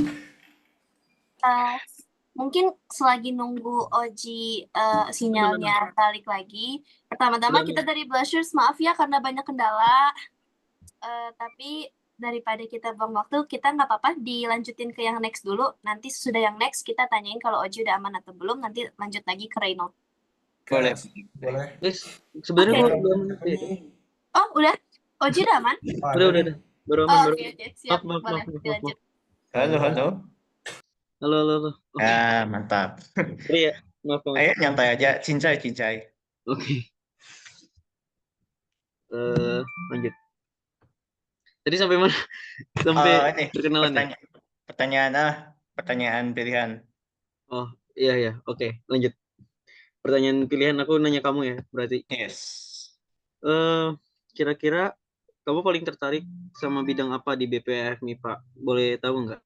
Mungkin selagi nunggu Oji sinyalnya balik lagi. Pertama-tama kita dari Blushers, maaf ya karena banyak kendala. Tapi daripada kita buang waktu, kita nggak apa-apa dilanjutin ke yang next dulu. Nanti sesudah yang next kita tanyain kalau Oji udah aman atau belum. Nanti lanjut lagi ke Reynold. boleh. Boleh. Guys, sebenarnya Oke. gua udah menit ya. Oh, udah? Oji udah aman? Udah. Baru aman, baru. Oke, siap. Maaf. Boleh, dilanjut. Halo, halo. Halo. Oke. Ah, mantap. Sorry ya, maaf banget. Ayo nyantai aja, cincai. Oke. Lanjut. Tadi sampai mana? Sampai Ini perkenalan ya? pertanyaan pilihan. Oh, iya. Oke, lanjut. Pertanyaan pilihan aku nanya kamu ya, berarti. Yes. Kira-kira kamu paling tertarik sama bidang apa di BPH MIPA? Boleh tahu nggak?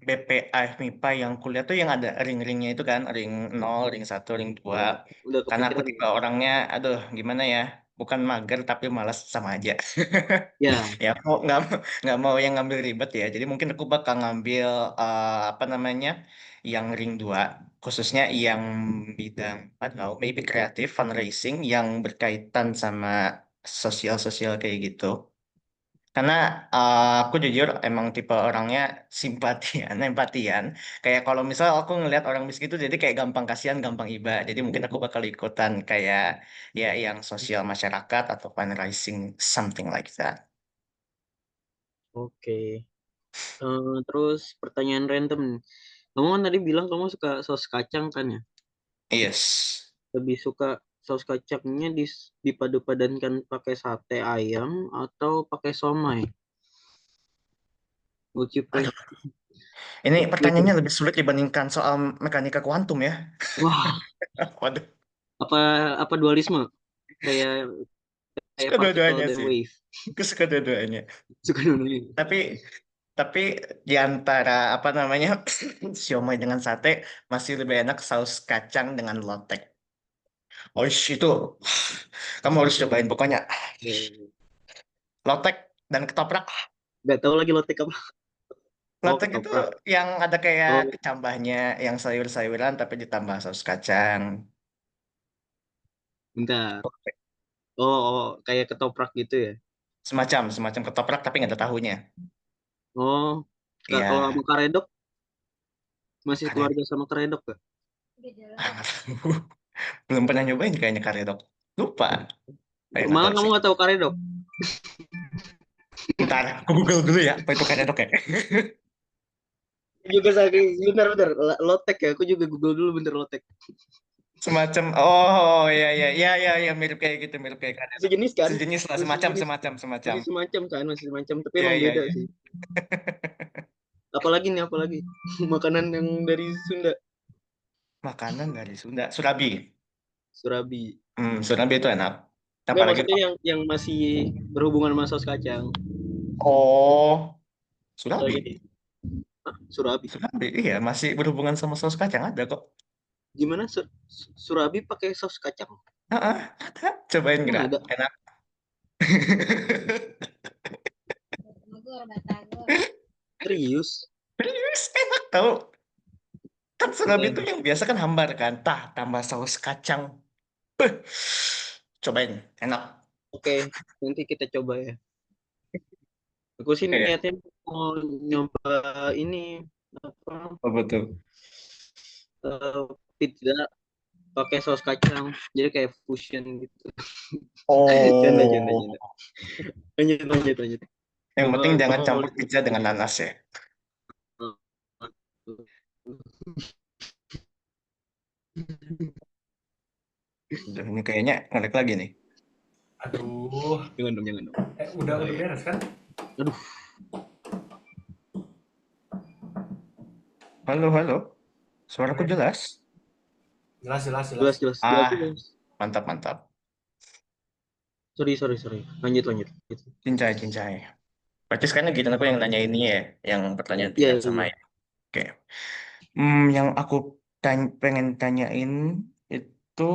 BPA MIPA yang kuliah tuh yang ada ring-ringnya itu kan, ring 0, ring 1, ring 2. Udah Karena aku kepikiran tipe orangnya, aduh gimana ya, bukan mager tapi malas sama aja. ya? Ya aku nggak mau yang ngambil ribet ya. Jadi mungkin aku bakal ngambil apa namanya, yang ring 2, khususnya yang bidang, I don't know, maybe kreatif, fundraising yang berkaitan sama sosial-sosial kayak gitu. Karena aku jujur emang tipe orangnya simpatian, empatian. Kayak kalau misal aku ngelihat orang miskin itu jadi kayak gampang kasihan, gampang iba. Jadi mungkin aku bakal ikutan kayak ya yang sosial masyarakat atau fundraising, something like that. Oke. Terus pertanyaan random. Kamu kan tadi bilang kamu suka saus kacang kan ya? Yes. Lebih suka saus kacangnya dipadu-padankan pakai sate ayam atau pakai somai? Would you prefer? Ini pertanyaannya lebih sulit dibandingkan soal mekanika kuantum ya. Wah, Waduh, apa dualisme? Kayak suka particle dua-duanya dan sih. wave. Aku suka dua-duanya. Suka dua-duanya. Tapi di antara apa namanya siomay dengan sate masih lebih enak saus kacang dengan lotek. Oh itu kamu harus cobain pokoknya lotek dan ketoprak. Gak tahu lagi lotek apa. Lotek itu Ketoprak. yang ada kayak Oh, kecambahnya, yang sayur-sayuran tapi ditambah saus kacang. bentar. Oh, kayak ketoprak gitu ya. Semacam ketoprak tapi nggak ada tahunya. Oh, kalau Iya. sama karedok masih Karet. keluarga sama karedok gak? Belum pernah nyobain kayaknya karedok. Lupa. Kayak nggak Malah tahu kamu sih. gak tahu karedok. Bentar, aku Google dulu ya. Apa itu karedok ya? Juga saking bentar lotek ya. Aku juga Google dulu bentar lotek. Semacam, oh ya, mirip kayak gitu, mirip kayak karedok. Sejenis kan? Sejenis lah, Masih semacam, sejenis. semacam. Masih semacam, tapi Iya, emang iya, beda iya. sih. Apalagi makanan yang dari Sunda, Makanan dari Sunda, Surabi. Surabi. Surabi itu enak. Enggak, Apalagi, maksudnya yang masih berhubungan sama saus kacang. oh, Lagi Surabi. nih. Surabi. Surabi, iya, masih berhubungan sama saus kacang ada kok. Gimana Surabi pakai saus kacang? Ada. Cobain Mana nggak? ada? Enak. Serius? Serius, enak tau. Kan Surabi itu Oke, yang biasa kan hambar kan. Tambah saus kacang. Cobain, enak. nanti kita coba ya. Aku sih Iya. niatnya mau nyoba ini apa Apa tuh? pizza pakai saus kacang. Jadi kayak fusion gitu. Canda. Oh, Lanjut. yang penting jangan Mau campur pizza dengan nanas ya. Udah, ini kayaknya ngelag lagi nih. Aduh. Jangan dong. Udah beres kan? Aduh. Halo. Suaraku jelas? Jelas. Jelas. Mantap. Sorry. Lanjut. Cincai. Berarti sekarang gitu aku yang nanya ini ya, yang pertanyaan Iya. pilihan sama ya. Oke. Yang aku pengen tanyain itu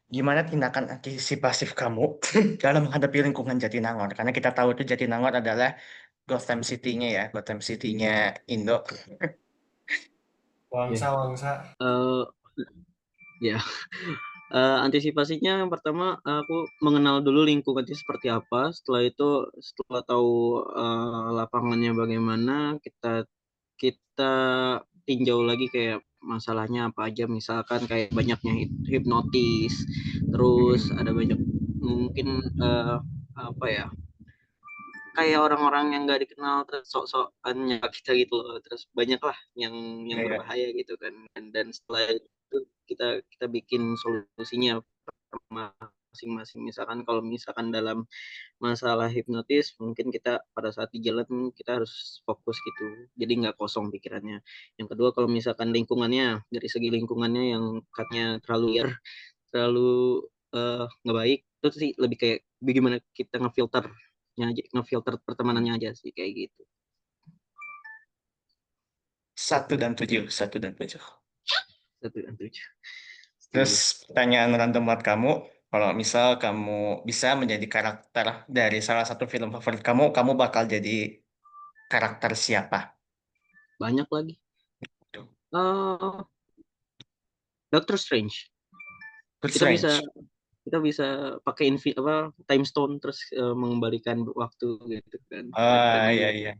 gimana tindakan antisipasif kamu dalam menghadapi lingkungan Jatinangor? Karena kita tahu itu Jatinangor adalah Gotham City-nya ya, Gotham City-nya Indo. Wangsa. Ya. Antisipasinya yang pertama aku mengenal dulu lingkungannya seperti apa. Setelah tahu lapangannya bagaimana, kita tinjau lagi kayak masalahnya apa aja. Misalkan kayak banyaknya hipnotis, terus ada banyak mungkin apa ya, kayak orang-orang yang nggak dikenal terus sok-sokan nyapa kita gitu loh, terus banyak lah yang Iya. berbahaya gitu kan. Dan setelah itu kita bikin solusinya masing-masing. Misalkan dalam masalah hipnotis, mungkin kita pada saat di jalan kita harus fokus gitu, jadi nggak kosong pikirannya. Yang kedua, kalau misalkan dari segi lingkungannya yang katanya terlalu liar, terlalu nggak baik, itu sih lebih kayak bagaimana kita ngefilter pertemanannya aja sih, kayak gitu. 1 dan 7. Terus Setuju. pertanyaan random buat kamu, kalau misal kamu bisa menjadi karakter dari salah satu film favorit kamu bakal jadi karakter siapa? Banyak lagi. Doctor Strange. Kita bisa pakai time stone, terus mengembalikan waktu gitu kan. Iya.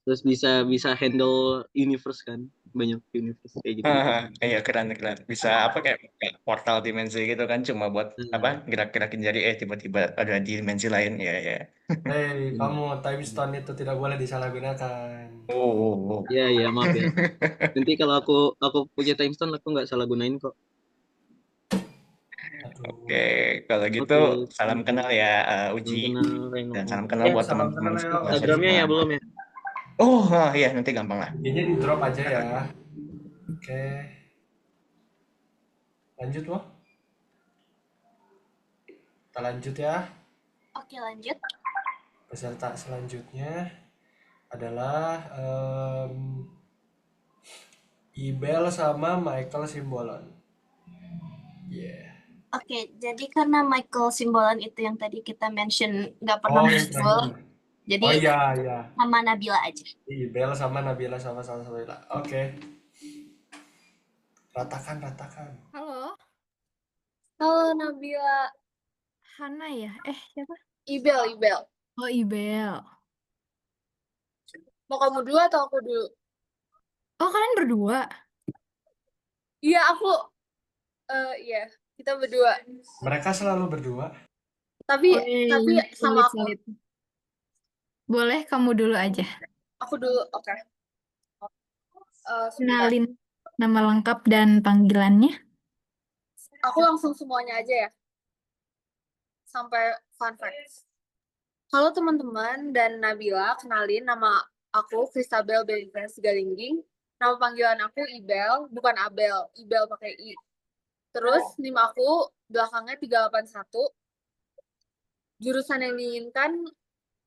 Terus bisa handle universe kan, banyak universe kayak gitu. Iya, keren. Bisa apa kayak portal dimensi gitu kan, cuma buat apa gerak-gerakin jari tiba-tiba ada di dimensi lain. Ya. Hei, kamu time stone itu tidak boleh disalahgunakan. Oh. Iya, maaf ya. Nanti kalau aku punya time stone, aku nggak salah gunain kok. Oke, kalau gitu salam kenal ya Uji. Dan salam kenal buat teman-teman Instagramnya ya belum ya? Oh iya, nanti gampang lah. Ini di drop aja ya. Oke. Lanjut loh. Kita lanjut ya. Oke, lanjut. Peserta selanjutnya adalah Ibel sama Michael Simbolon. Oke, jadi karena Michael Simbolon itu yang tadi kita mention nggak pernah muncul, jadi iya. sama Nabila aja. Ibel sama Nabila sama Salsabila. Oke. Ratakan. Halo, Nabila. Hana ya? Siapa? Ibel. Oh, Ibel. Mau kamu dulu atau aku dulu? Oh, kalian berdua? Iya, aku. Iya, kita berdua. Mereka selalu berdua. Tapi sama aku. Sulit. Boleh kamu dulu aja. Aku dulu, oke. Sebentar. Kenalin nama lengkap dan panggilannya. Aku langsung semuanya aja ya, sampai fun facts. Halo teman-teman dan Nabila, kenalin nama aku Kristabel Benita Sigalingging. Nama panggilan aku Ibel, bukan Abel. Ibel pakai I. Terus NIM aku belakangnya 381. Jurusan yang diinginkan,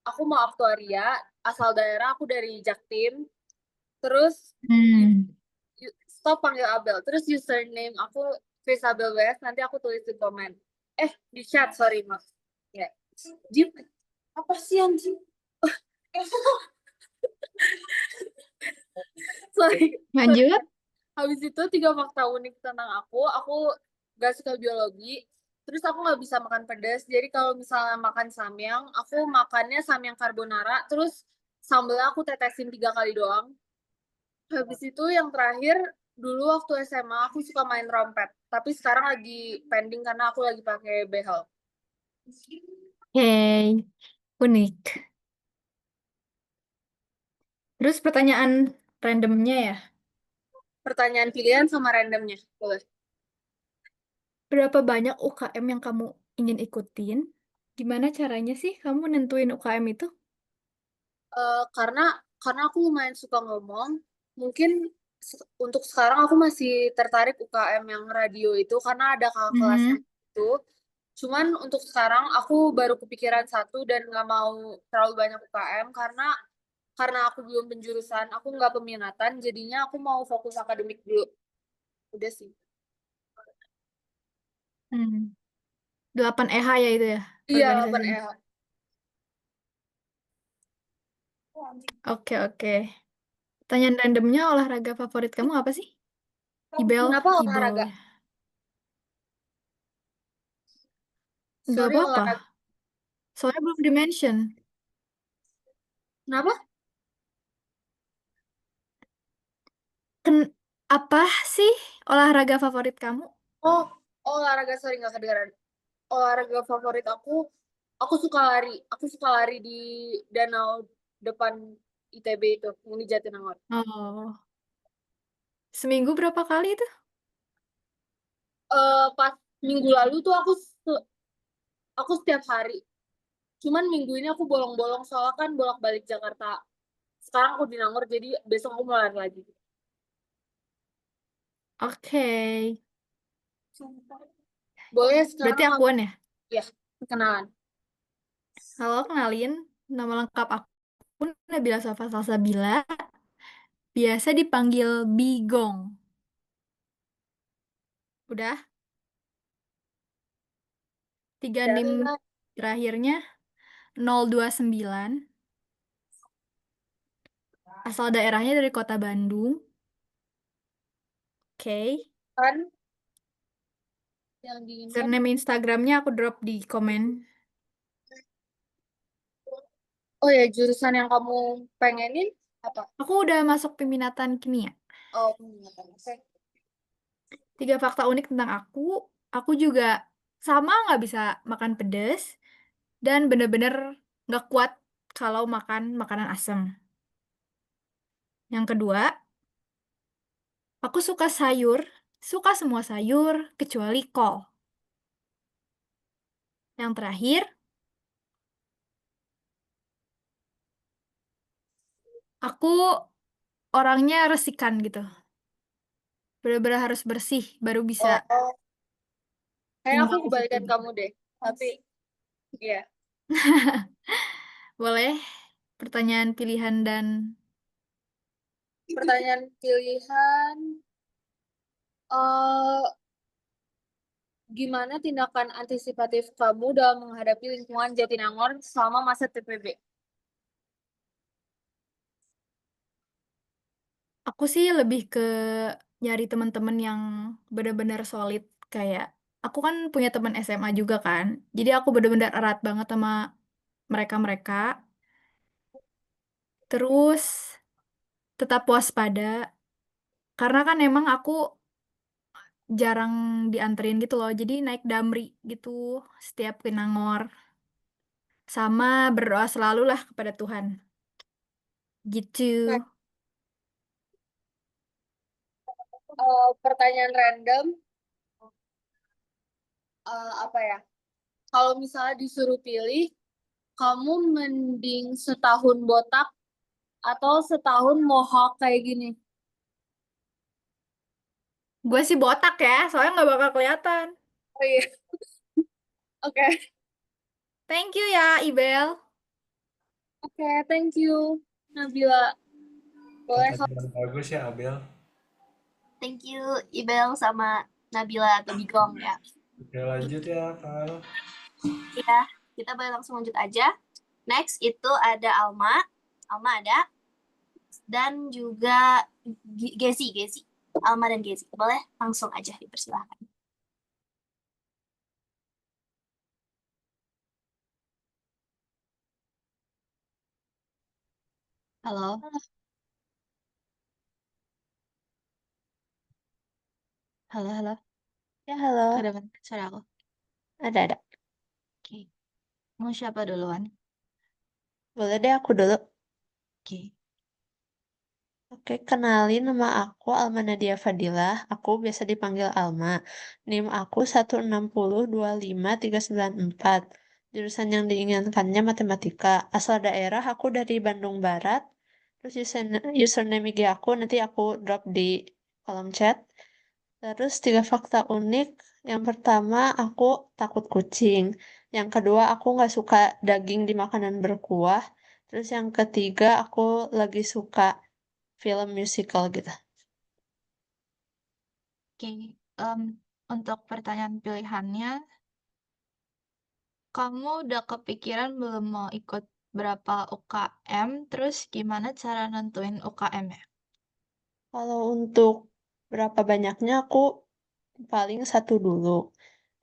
aku mau aktuaria. Asal daerah aku dari Jaktim. Terus Hmm. stop panggil Abel. Terus username aku Kristabel WS, nanti aku tulis di komen. Di chat, sorry mas. Ya. Jim, apa sih anjing? Sorry. Lanjut. Habis itu 3 fakta unik tentang aku gak suka biologi, terus aku gak bisa makan pedas, jadi kalau misalnya makan samyang, aku makannya samyang carbonara, terus sambelnya aku tetesin 3 kali doang. Habis itu yang terakhir, dulu waktu SMA aku suka main trompet, tapi sekarang lagi pending karena aku lagi pakai behel. Hey, unik. Terus pertanyaan randomnya ya. Pertanyaan pilihan sama randomnya, boleh. Berapa banyak UKM yang kamu ingin ikutin? Gimana caranya sih kamu nentuin UKM itu? Karena aku lumayan suka ngomong, mungkin untuk sekarang aku masih tertarik UKM yang radio itu karena ada kakak kelasnya itu. Cuman untuk sekarang aku baru kepikiran satu dan nggak mau terlalu banyak UKM karena aku belum penjurusan, aku nggak peminatan, jadinya aku mau fokus akademik dulu. Udah sih. 8 EH ya itu ya, Iya, organisasinya. EH. Oke. Pertanyaan randomnya, olahraga favorit kamu apa sih? Ibel, Kenapa Ibel olahraga? ya. Nggak Sorry, apa-apa. olahraga. Soalnya belum di-mention. Kenapa? Apa sih olahraga favorit kamu? Oh, olahraga, sorry nggak kedengeran. Olahraga favorit aku suka lari. Aku suka lari di danau depan ITB itu, yang di Jatinangor. Oh. Seminggu berapa kali itu? Pas minggu lalu tuh aku setiap hari. Cuman minggu ini aku bolong-bolong soalnya kan bolak-balik Jakarta. Sekarang aku di Nangor, jadi besok aku mau lari lagi. Oke. Boleh Berarti sekarang akuan ya? Ya, kenalan. Halo, kenalin. Nama lengkap aku Nabila Safa Salsabila. Biasa dipanggil Bigong. Udah? 3 NIM terakhirnya 029. Asal daerahnya dari kota Bandung. Oke. Kan yang diinginkan. Username Instagramnya aku drop di komen. Oh ya, jurusan yang kamu pengenin apa? Aku udah masuk peminatan kimia. Oh, peminatan. Oke. 3 fakta unik tentang aku juga sama nggak bisa makan pedas dan bener-bener nggak kuat kalau makan makanan asam. Yang kedua, aku suka semua sayur kecuali kol. Yang terakhir, aku orangnya resikan gitu. Bener-bener harus bersih baru bisa Kayak aku tinggal di kebalikan situ. kamu deh. Tapi, iya. Boleh pertanyaan pilihan dan Pertanyaan pilihan. Gimana tindakan antisipatif kamu dalam menghadapi lingkungan Jatinangor selama masa TPB? aku sih lebih ke nyari teman-teman yang benar-benar solid kayak aku kan punya teman SMA juga kan. Jadi aku benar-benar erat banget sama mereka-mereka. Terus tetap waspada karena kan emang aku jarang dianterin gitu loh. Jadi naik Damri gitu setiap ke Nangor. sama berdoa selalu lah kepada Tuhan. Gitu. Pertanyaan random, apa ya? Kalau misalnya disuruh pilih, kamu mending setahun botak atau setahun mohawk kayak gini? Gue sih botak ya, soalnya nggak bakal kelihatan. Oh iya, oke. Thank you ya, Ibel. Oke, thank you, Nabila. Boleh Pertanyaan bagus ya, Abel. Thank you Ibel sama Nabila atau Bigong ya. Oke, lanjut ya, Kal. Ya, kita boleh langsung lanjut aja. Next itu ada Alma. Alma ada. Dan juga Gezi. Alma dan Gezi. Boleh langsung aja dipersilahkan. Halo. Halo. Ya, halo. Kedengaran suara aku? Ada. Oke. Mau siapa duluan? Boleh deh aku dulu. Oke. Oke, kenalin nama aku Alma Nadia Fadilah. Aku biasa dipanggil Alma. NIM aku 160253994. Jurusan yang diinginkannya matematika. Asal daerah aku dari Bandung Barat. Terus username IG aku nanti aku drop di kolom chat. Terus 3 fakta unik. Yang pertama, aku takut kucing. Yang kedua, aku nggak suka daging di makanan berkuah. Terus yang ketiga, aku lagi suka film musical gitu. Oke, untuk pertanyaan pilihannya, kamu udah kepikiran belum mau ikut berapa UKM? Terus gimana cara nentuin UKM-nya? Kalau untuk berapa banyaknya, aku paling satu dulu.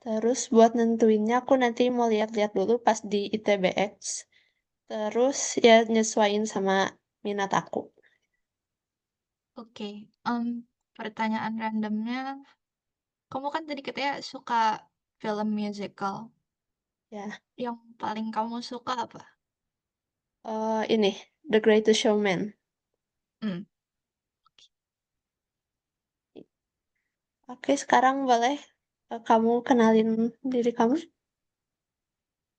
Terus buat nentuinnya, aku nanti mau lihat-lihat dulu pas di ITBX. Terus ya nyesuaiin sama minat aku. Oke, pertanyaan randomnya, kamu kan tadi katanya suka film musical. Ya, Yang paling kamu suka apa? ini The Greatest Showman. Hmm, Oke, sekarang boleh kamu kenalin diri kamu?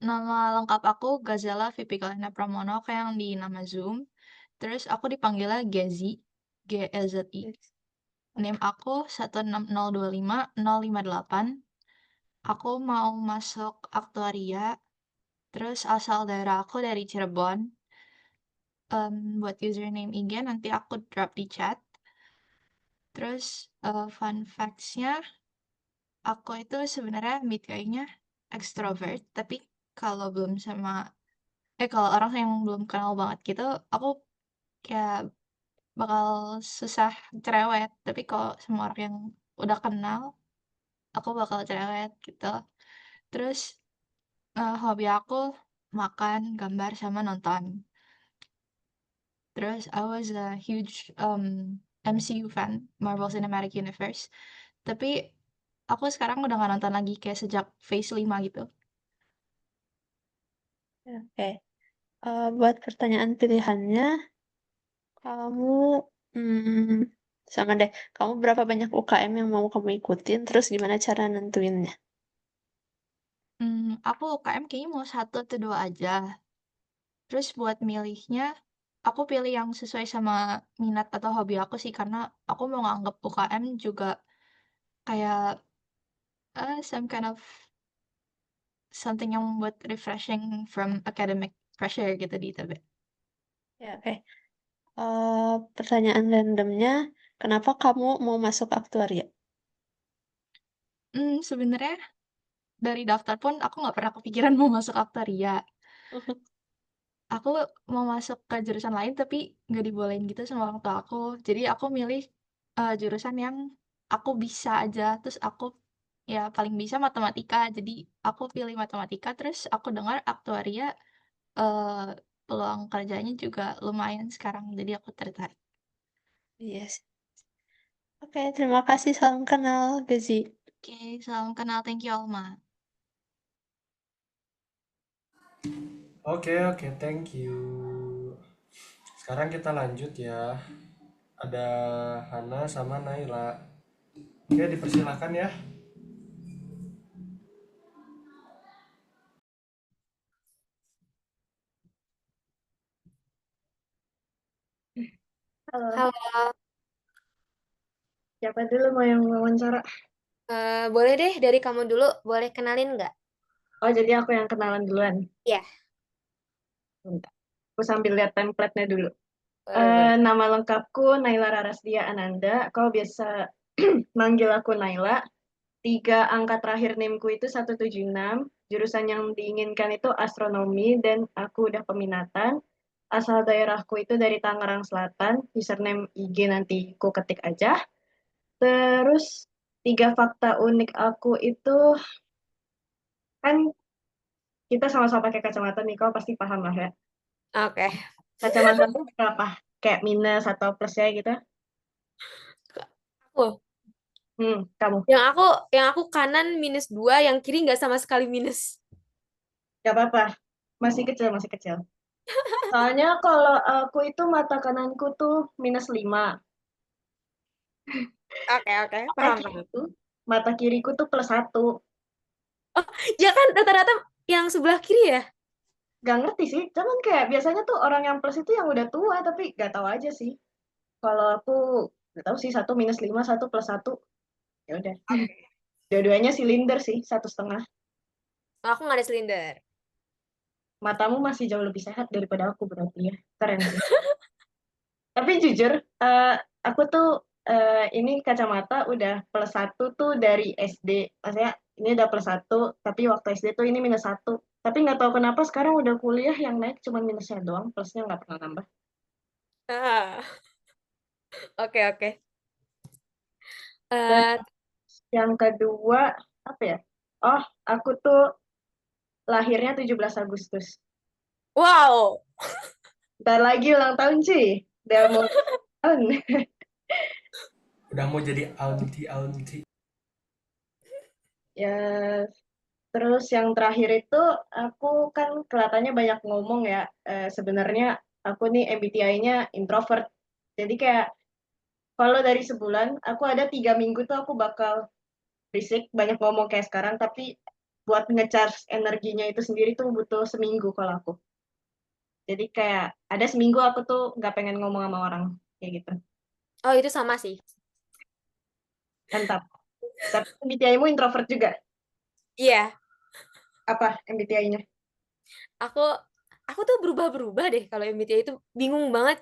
Nama lengkap aku Gazela Vipikalina Pramono kayak yang di nama Zoom. Terus aku dipanggilnya Gezi, Gezi. NIM aku 16025-058. Aku mau masuk aktuaria. Terus asal daerah aku dari Cirebon. Buat username IG nanti aku drop di chat. Terus fun facts-nya, aku itu sebenarnya MBTI-nya extrovert, tapi kalau belum sama kalau orang yang belum kenal banget gitu, aku kayak bakal susah cerewet. Tapi kalau sama orang yang udah kenal, aku bakal cerewet gitu. Terus hobi aku makan, gambar, sama nonton. Terus I was a huge MCU fan, Marvel Cinematic Universe. Tapi aku sekarang udah gak nonton lagi kayak sejak Phase 5 gitu. Oke. Buat pertanyaan pilihannya, kamu sama deh. Kamu berapa banyak UKM yang mau kamu ikutin? Terus gimana cara nentuinnya? Aku UKM kayaknya mau 1 atau 2 aja. Terus buat milihnya, aku pilih yang sesuai sama minat atau hobi aku sih, karena aku mau nganggep UKM juga kayak some kind of something yang buat refreshing from academic pressure gitu di ITB. Ya, oke. Pertanyaan randomnya, kenapa kamu mau masuk aktuaria? Sebenarnya dari daftar pun aku nggak pernah kepikiran mau masuk aktuaria. Aku mau masuk ke jurusan lain tapi nggak dibolehin gitu sama orang tua aku. Jadi aku milih jurusan yang aku bisa aja. Terus aku ya paling bisa matematika. Jadi aku pilih matematika. Terus aku dengar aktuaria peluang kerjanya juga lumayan sekarang. Jadi aku tertarik. Yes. Oke, terima kasih. Salam kenal, Gazi. Oke, salam kenal. Thank you, Alma. Oke, thank you. Sekarang kita lanjut ya. Ada Hana sama Naila. Oke, dipersilakan ya. Halo, Halo, siapa dulu mau yang wawancara? boleh deh dari kamu dulu, boleh kenalin nggak? Oh, jadi aku yang kenalan duluan. Iya, Bentar. Aku sambil lihat template-nya dulu. boleh. Nama lengkapku Naila Rarasdia Ananda. Kau biasa manggil aku Naila. 3 angka terakhir NIM-ku itu 176. Jurusan yang diinginkan itu astronomi dan aku udah peminatan. Asal daerahku itu dari Tangerang Selatan. Username IG nanti ku ketik aja. Terus 3 fakta unik aku itu kan kita sama-sama pakai kacamata nih, kau pasti paham lah ya. Oke. Kacamata tuh berapa? Kayak minus atau plusnya gitu. Aku, Kamu. yang aku kanan -2, yang kiri nggak sama sekali minus. Gak apa-apa. Masih kecil, masih kecil. Soalnya kalau aku itu mata kananku tuh -5. Oke, paham. Mata kiriku tuh +1. Oh, ya kan rata-rata yang sebelah kiri ya? Gak ngerti sih, cuman kayak biasanya tuh orang yang plus itu yang udah tua, tapi gak tahu aja sih. Kalau aku gak tahu sih, satu -5, satu +1. Ya udah. Dua-duanya silinder sih, 1,5. Oh, aku nggak ada silinder. Matamu masih jauh lebih sehat daripada aku berarti ya. Keren sih. Tapi jujur, aku tuh ini kacamata udah +1 tuh dari SD. Maksudnya ini udah +1, tapi waktu SD tuh ini -1. Tapi nggak tahu kenapa sekarang udah kuliah yang naik cuma minusnya doang, plusnya nggak pernah nambah. Ah. Oke. Dan yang kedua, apa ya? Oh, aku tuh lahirnya 17 Agustus. Wow. Bentar lagi ulang tahun cuy. Udah mau tahun. Udah mau jadi auntie. Ya, terus yang terakhir itu aku kan kelihatannya banyak ngomong ya. Sebenarnya aku nih MBTI-nya introvert. Jadi kayak kalau dari sebulan aku ada 3 minggu tuh aku bakal berisik, banyak ngomong kayak sekarang. Tapi buat ngecharge energinya itu sendiri tuh butuh seminggu kalau aku. Jadi kayak ada seminggu aku tuh nggak pengen ngomong sama orang kayak gitu. Oh, itu sama sih. Mantap. Tapi MBTI-mu introvert juga. Iya. Apa MBTI-nya? Aku tuh berubah-berubah deh kalau MBTI itu bingung banget.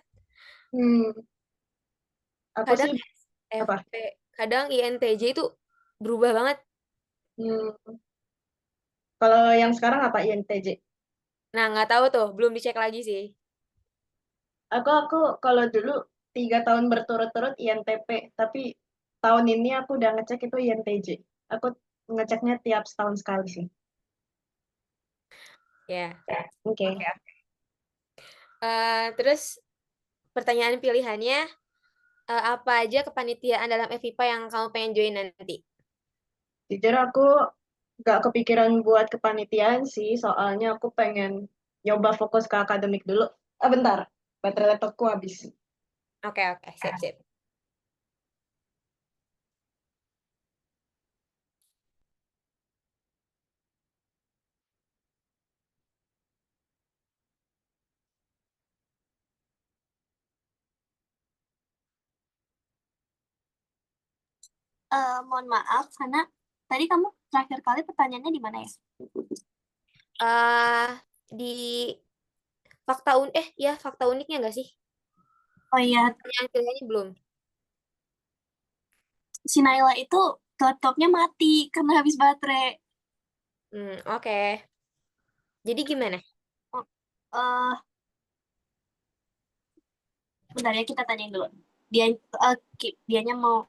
Aku Kadang sih apa? FP, kadang INTJ itu berubah banget. Kalau yang sekarang apa INTJ? Nah, nggak tahu tuh, belum dicek lagi sih. Aku kalau dulu 3 tahun berturut-turut INTP, tapi tahun ini aku udah ngecek itu INTJ. Aku ngeceknya tiap setahun sekali sih. Ya. Oke. Terus pertanyaan pilihannya, apa aja kepanitiaan dalam FIPA yang kamu pengen join nanti? Jujur aku gak kepikiran buat kepanitiaan sih, soalnya aku pengen nyoba fokus ke akademik dulu. Bentar, baterai laptopku habis. Oke, sip. Mohon maaf, Hana, tadi kamu terakhir kali pertanyaannya di mana ya? Di fakta uniknya nggak sih? Oh iya, Yang pilihannya belum. si Naila itu laptopnya mati karena habis baterai. Oke. Jadi gimana? Bentar ya, kita tanyain dulu. Dianya mau.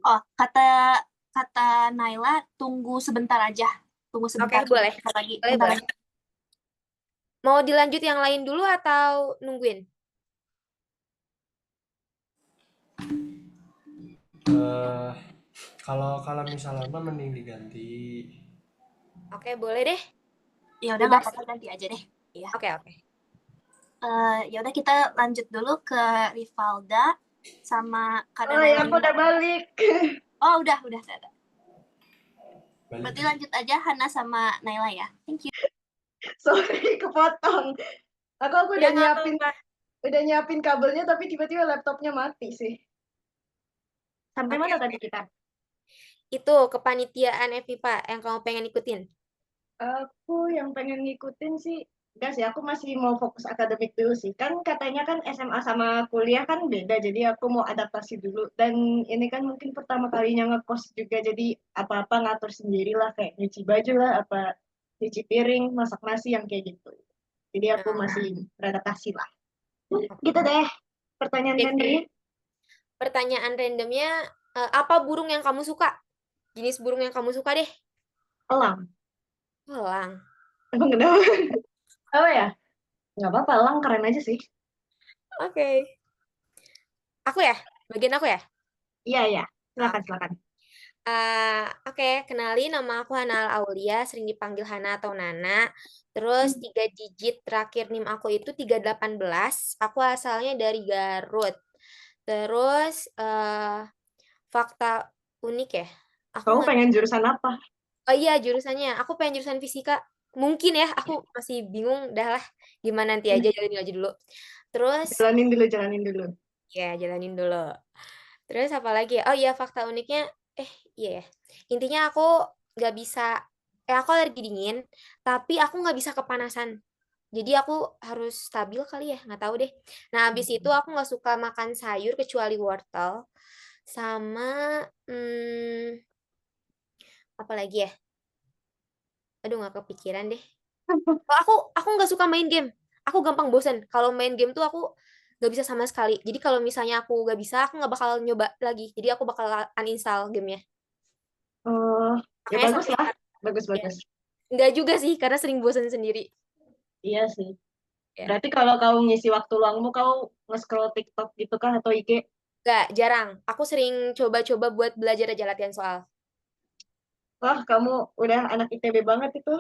Oh, kata Naila, tunggu sebentar aja. Tunggu sebentar. Oke, boleh. Bentar lagi. Mau dilanjut yang lain dulu atau nungguin? Kalau misalnya mending diganti. Oke, boleh deh. Ya udah nggak Bebas. apa-apa ganti aja deh. Iya. Oke, oke. Ya udah kita lanjut dulu ke Rivalda sama Kak Oh ya, aku udah balik. Oh, udah. Balik. Berarti lanjut aja Hana sama Naila ya. Thank you. Sorry, kepotong. Aku Ya, udah nggak nyiapin apa-apa. udah nyiapin kabelnya tapi tiba-tiba laptopnya mati sih. Sampai Oke, mana oke. tadi kita? Itu kepanitiaan FIPA yang kamu pengen ikutin. Aku yang pengen ngikutin sih, enggak sih, aku masih mau fokus akademik dulu sih. Kan katanya kan SMA sama kuliah kan beda, jadi aku mau adaptasi dulu. Dan ini kan mungkin pertama kalinya ngekos juga, jadi apa-apa ngatur sendiri lah, kayak nyuci baju lah, apa nyuci piring, masak nasi, yang kayak gitu. Jadi aku masih beradaptasi lah. Gitu deh, pertanyaan Oke, randomnya. pertanyaan randomnya, apa burung yang kamu suka? Jenis burung yang kamu suka deh. Elang. Elang. Emang kenapa? Apa ya? Nggak apa-apa, elang keren aja sih. Oke. Aku ya? Bagian aku ya? Iya. Silakan. Oke, kenalin nama aku Hana Aulia, sering dipanggil Hana atau Nana. Terus 3 digit terakhir NIM aku itu 318. Aku asalnya dari Garut. Terus fakta unik ya. Aku Kamu nggak. pengen jurusan apa? Oh iya, jurusannya. Aku pengen jurusan fisika. Mungkin ya, aku masih bingung. Dah lah, gimana nanti aja, jalanin aja dulu. Terus Jalanin dulu. ya, jalanin dulu. Terus apa lagi ya? Oh iya, fakta uniknya, iya ya. Intinya aku nggak bisa, aku alergi dingin, tapi aku nggak bisa kepanasan. Jadi aku harus stabil kali ya, nggak tahu deh. Nah, habis itu aku nggak suka makan sayur kecuali wortel. Sama, apa lagi ya? Aduh, nggak kepikiran deh. Aku nggak suka main game. Aku gampang bosen. Kalau main game tuh aku nggak bisa sama sekali. Jadi kalau misalnya aku nggak bisa, aku nggak bakal nyoba lagi. Jadi aku bakal uninstall gamenya. Oh, ya Makanya bagus sampai lah. sekarang Bagus. ya. Nggak juga sih, karena sering bosen sendiri. Iya sih. Ya. Berarti kalau kau ngisi waktu luangmu, kau nge-scroll TikTok gitu kah atau IG? Nggak, jarang. Aku sering coba-coba buat belajar aja latihan soal. Wah, kamu udah anak ITB banget itu.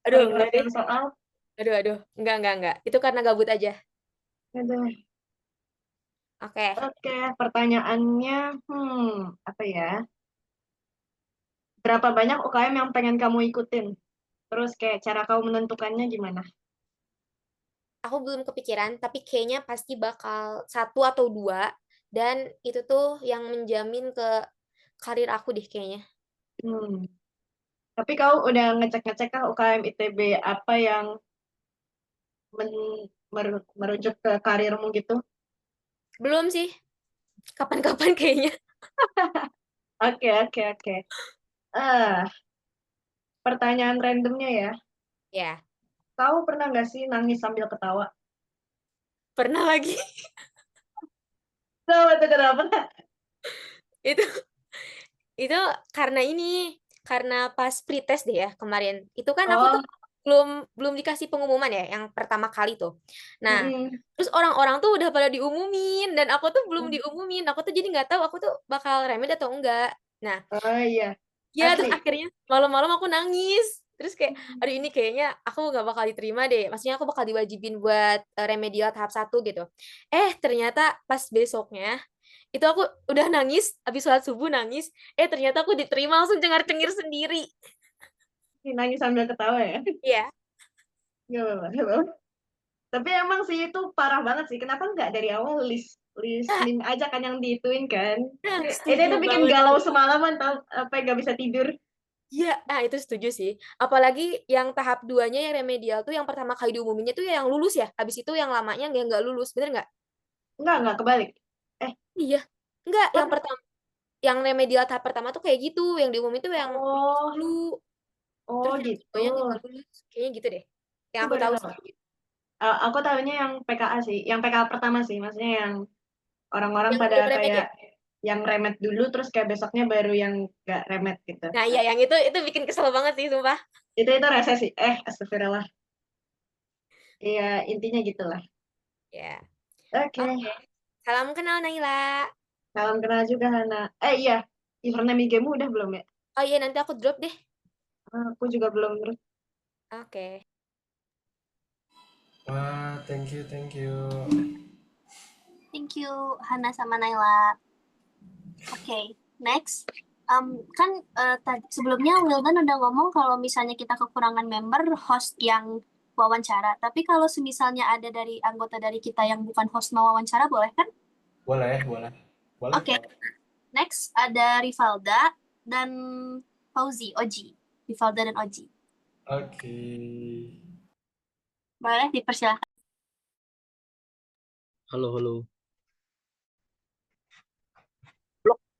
Aduh, Sering enggak deh. latihan soal. Aduh. Enggak. Itu karena gabut aja. Aduh. Oke. Oke, pertanyaannya, apa ya? Berapa banyak UKM yang pengen kamu ikutin? Terus kayak cara kau menentukannya gimana? Aku belum kepikiran, tapi kayaknya pasti bakal 1 atau 2. Dan itu tuh yang menjamin ke karir aku deh kayaknya. Tapi kau udah ngecek-ngecek kah UKM ITB apa yang merujuk ke karirmu gitu? Belum sih. Kapan-kapan kayaknya. Oke. Pertanyaan randomnya ya. Ya, Kau pernah nggak sih nangis sambil ketawa? pernah lagi. Kenapa? Itu itu karena pas pretest deh ya kemarin. Itu kan aku tuh Oh, belum dikasih pengumuman ya yang pertama kali tuh. Nah, terus orang-orang tuh udah pada diumumin dan aku tuh belum diumumin. Aku tuh jadi nggak tahu aku tuh bakal remed atau enggak. Nah, oh iya. ya terus Asli. akhirnya malam-malam aku nangis. Terus kayak, aduh ini kayaknya aku nggak bakal diterima deh. Maksudnya aku bakal diwajibin buat remedial tahap 1 gitu. Ternyata pas besoknya itu aku udah nangis, habis sholat subuh nangis. Ternyata aku diterima, langsung cengar-cengir sendiri. Nangis sambil ketawa ya? Iya. Nggak apa-apa. Tapi emang sih itu parah banget sih. Kenapa nggak dari awal list NIM aja kan yang diituin kan? Itu bikin banget. galau semalaman tau, apa nggak bisa tidur. Iya, itu setuju sih. Apalagi yang tahap 2-nya yang remedial tuh yang pertama kali diumuminnya tuh yang lulus ya. Habis itu yang lamanya nggak lulus, bener nggak? Nggak kebalik. Iya. Nggak, yang pertama, yang remedial tahap pertama tuh kayak gitu. Yang diumumin tuh yang lulus dulu. Terus yang Gitu. keduanya nggak lulus. Kayaknya gitu deh. Yang Itu aku baru tahu tahu. sih. Aku tahunya yang PKA sih. Yang PKA pertama sih. Maksudnya yang orang-orang Yang pada belum remed kayak ya? yang remet dulu terus kayak besoknya baru yang nggak remet gitu. Nah iya, yang itu bikin kesel banget sih, sumpah. Itu rese sih. Astagfirullah. Iya, intinya gitulah. Ya. Oke. Salam kenal, Naila. Salam kenal juga, Hana. Iya. Username IG-mu udah belum ya? Oh iya, nanti aku drop deh. Aku juga belum. Oke. Wah, thank you. Thank you Hana sama Naila. Oke, next. Kan sebelumnya Wildan udah ngomong kalau misalnya kita kekurangan member, host yang wawancara. Tapi kalau misalnya ada dari anggota dari kita yang bukan host mau wawancara, boleh kan? Boleh. Oke. Next ada Rivalda dan Oji. Rivalda dan Oji. Oke. Boleh dipersilakan. Halo.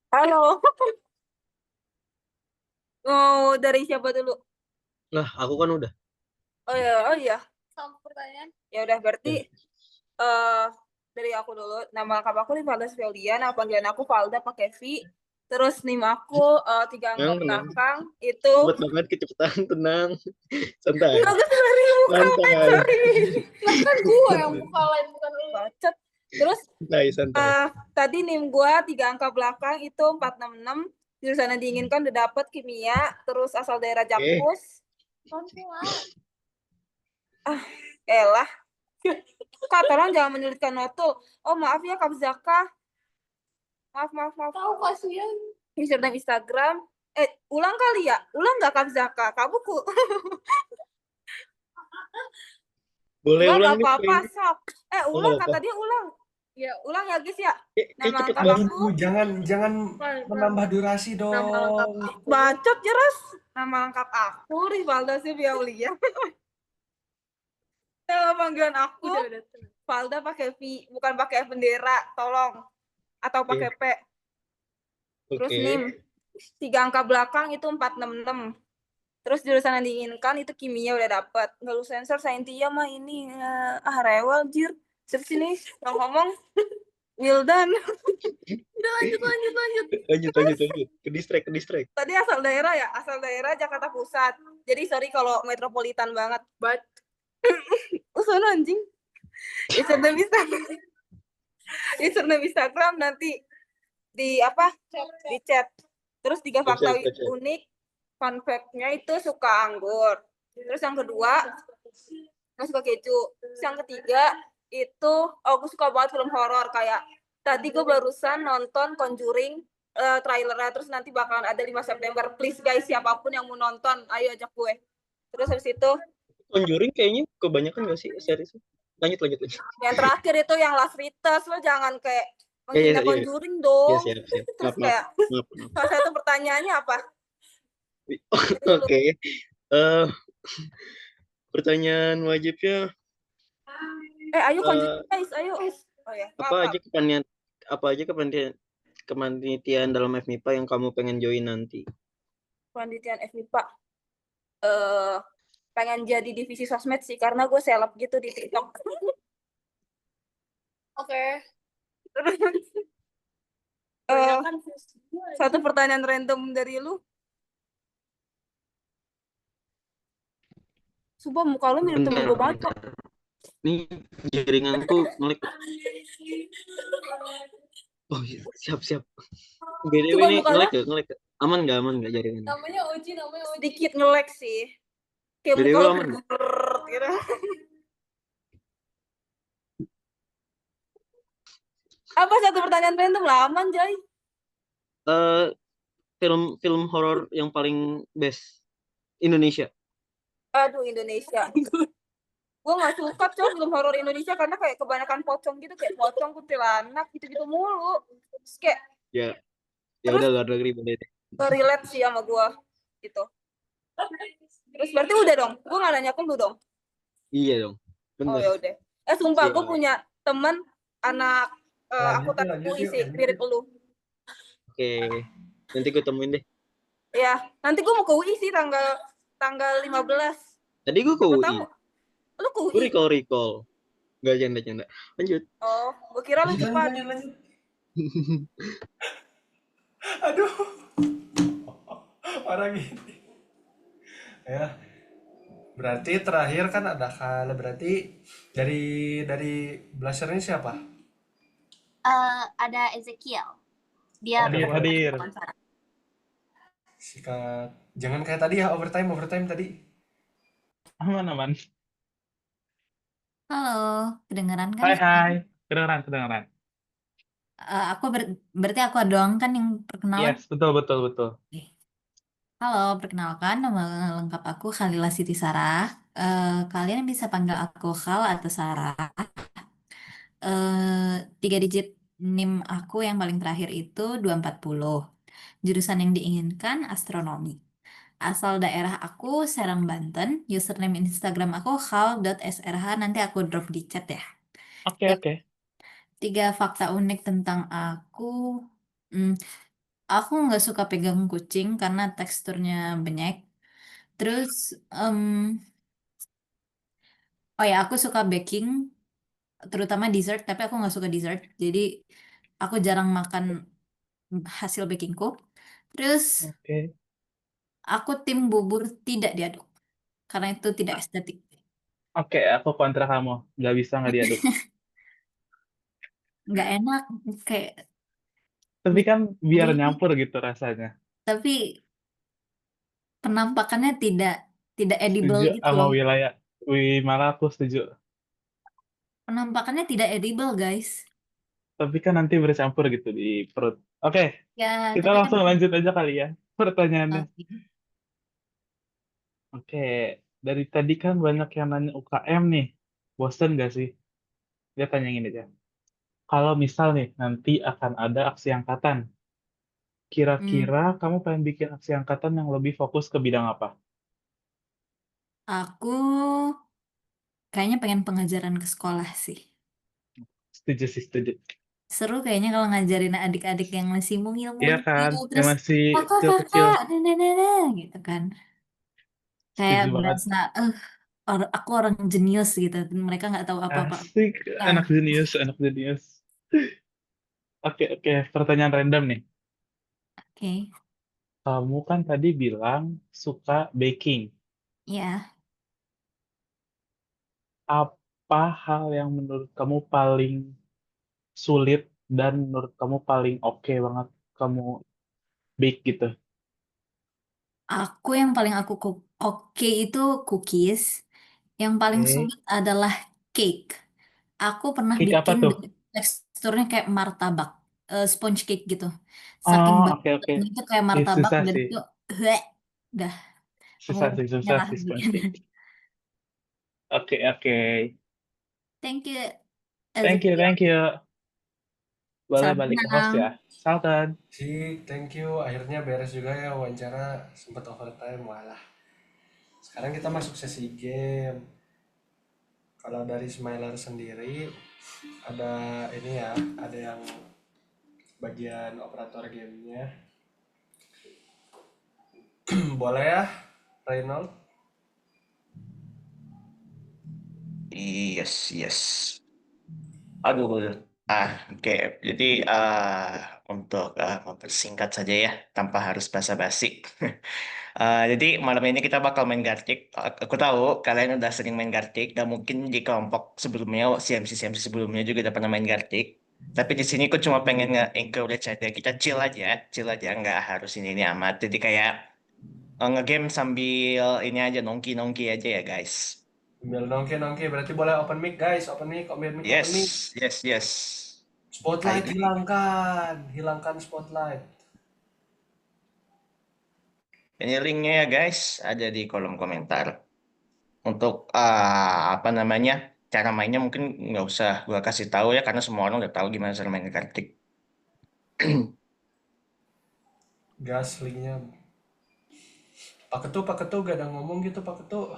Halo. Oh, dari siapa dulu? Lah, aku kan udah. Oh iya. Sama pertanyaan. Ya udah berarti dari aku dulu. Nama lengkap aku Rivalda Sveldia, nama panggilan aku Valda pakai V. Terus NIM aku 3 angka belakang itu. Cepet banget kecepatan, tenang. Santai. Enggak, sorry. Kan gue yang buka line bukan lu. Bacot. Terus Santai. tadi NIM gua 3 angka belakang itu 466. Jurusan yang diinginkan udah dapet kimia, terus asal daerah Jakpus. Elah. Kak, tolong jangan menyulitkan notul. Oh, maaf ya Kak Zaka. Maaf. Tahu kasihan. Username Instagram. Ulang kali ya? Ulang nggak Kak Zaka? Kak Buku. Boleh ulang nih. Apa-apa, sok. Ulang kata dia ulang. Ya, ulang ya guys ya. Nama cepet lengkap banget. aku. Jangan menambah durasi dong. Bacot jelas. Nama lengkap aku Rivalda Sylvia. Nama panggilan aku Valda pakai V, bukan pakai bendera, tolong. Atau pakai P. Terus NIM 3 angka belakang itu 466. Terus jurusan yang diinginkan itu kimia udah dapet. Nggak lu sensor Saintia mah ini rewel jir. Siapa sini yang ngomong? Wildan. Udah lanjut. Lanjut. Ke distrik. Tadi asal daerah Jakarta Pusat. Jadi sorry kalau metropolitan banget. Sono anjing. Username Instagram nanti di chat. Terus 3 fakta unik. Fun fact-nya itu suka anggur. Terus yang kedua, nggak suka keju. Terus yang ketiga itu, gue suka banget film horor kayak tadi gue barusan nonton Conjuring trailernya, terus nanti bakalan ada 5 September. Please guys, siapapun yang mau nonton, ayo ajak gue. Terus habis itu Conjuring kayaknya kebanyakan nggak sih seriesnya? Lanjut. Yang terakhir itu yang Last Rites, lo jangan kayak menghina Conjuring dong. Siap. Terus kayak salah satu pertanyaannya apa? Oke. Pertanyaan wajibnya. Ayo lanjut guys, ayo. Oh ya. Apa aja kepanitiaan dalam FMIPA yang kamu pengen join nanti? Penelitian FMIPA. Pengen jadi divisi sosmed sih, karena gue seleb gitu di TikTok. Oke. Satu pertanyaan random dari lu. Sumpah muka lu mirip temen gue banget kok. Nih jaringanku ngelik. Oh iya, siap. BTW ini ngelik. Aman nggak jaringannya? Namanya Oji. Sedikit ngelag sih. Kayak BTW muka aman. gitu. Apa satu pertanyaan random lah, aman Jai? Film horor yang paling best Indonesia. Aduh, Indonesia. Gue gak suka film horor Indonesia karena kayak kebanyakan pocong gitu, kayak pocong, kuntilanak gitu-gitu mulu. Terus kayak Ya udah luar negeri boleh deh. Relate sih sama gue gitu. Terus berarti udah dong, gue gak nanya ke lu dong. Iya dong, bener. Oh ya udah. Sumpah gue punya temen anak akuntan UI sih, mirip lu. Oke, nanti gue temuin deh. Ya, nanti gue mau ke UI sih tanggal 15. Tadi gue ke UI. Lu ke UI? Gue recall. Gak canda. Lanjut. Oh, gue kira lu cepat. Aduh. Orang gini. Ya. Berarti terakhir kan ada berarti dari blusher ini siapa? Ada Ezekiel. Dia hadir. Sikat. Jangan kayak tadi ya, overtime tadi. Aman. Halo, kedengeran kan? Hai. Kedengeran. Berarti aku doang kan yang perkenalan? Yes, betul. Oke. Halo, perkenalkan nama lengkap aku Khalila Siti Sarah. Kalian bisa panggil aku Khal atau Sarah. 3 digit NIM aku yang paling terakhir itu 240. Jurusan yang diinginkan astronomi. Asal daerah aku Serang, Banten. Username Instagram aku khal.srh. Nanti aku drop di chat ya. Oke. 3 fakta unik tentang aku. Hmm, aku nggak suka pegang kucing karena teksturnya benyek. Terus, em, oh ya, aku suka baking, terutama dessert, tapi aku nggak suka dessert. Jadi, aku jarang makan hasil bakingku. Terus, Oke. aku tim bubur tidak diaduk, karena itu tidak estetik. Oke, aku kontra kamu. Nggak diaduk. Nggak enak, kayak, Tapi kan biar gurih, nyampur gitu rasanya. tapi penampakannya tidak edible Setuju gitu sama loh. wilayah. Malah aku setuju. Penampakannya tidak edible, guys. Tapi kan nanti bercampur gitu di perut. Oke, Ya, kita tapi kan langsung lanjut aja kali ya pertanyaannya. oke. Oke, dari tadi kan banyak yang nanya UKM nih. Bosen gak sih? Dia tanya gini aja. Kalau misal nih, nanti akan ada aksi angkatan. Hmm, Kira-kira kamu pengen bikin aksi angkatan yang lebih fokus ke bidang apa? aku kayaknya pengen pengajaran ke sekolah sih. Setuju. Seru kayaknya kalau ngajarin adik-adik yang masih Iya mungil-mungil, kan? Yang terus masih kecil-kecil. kakak, nenek gitu kan. Kayak Setuju banget. berasa, aku orang jenius gitu. Dan mereka nggak tahu apa-apa. Asik, Nah, anak jenius. Oke. Pertanyaan random nih. oke. Kamu kan tadi bilang suka baking. Ya, Apa hal yang menurut kamu paling sulit dan menurut kamu paling oke banget kamu bake gitu? aku yang paling oke itu cookies. Yang paling Oke. sulit adalah cake. Aku pernah Cake apa bikin tuh? teksturnya kayak martabak, sponge cake gitu. Saking Oh, oke. bangetnya itu kayak martabak Susah dan sih. itu, udah aku Susah nyerah sih sponge bikin. cake. Oke. Thank you, Thank you, Ezekiel. thank you. Boleh Salam balik ke host kenal. ya. Salton. Thank you. Akhirnya beres juga ya wawancara, sempat overtime. Walah. Sekarang kita masuk sesi game. Kalau dari Smiler sendiri ada ini ya, ada yang bagian operator gamenya. Boleh ya, Reynold? Yes. Aduh. Oke. Jadi untuk mempersingkat saja ya, tanpa harus basa-basi. Jadi malam ini kita bakal main Gartic. Aku tahu kalian udah sering main Gartic dan mungkin di kelompok sebelumnya, CMC sebelumnya juga udah pernah main Gartic. Tapi di sini aku cuma pengen nge-encourage aja, kita chill aja, nggak harus ini amat. Jadi kayak ngegame sambil ini aja nongki aja ya guys. Sambil nongki berarti boleh open mic guys, open mic. Yes. Spotlight Ayo. hilangkan spotlight. Ini linknya ya guys, ada di kolom komentar. Untuk apa namanya cara mainnya mungkin nggak usah gua kasih tahu ya karena semua orang udah tahu gimana cara main Gartic. Gas linknya. Pak Ketu gak ada ngomong gitu Pak Ketu.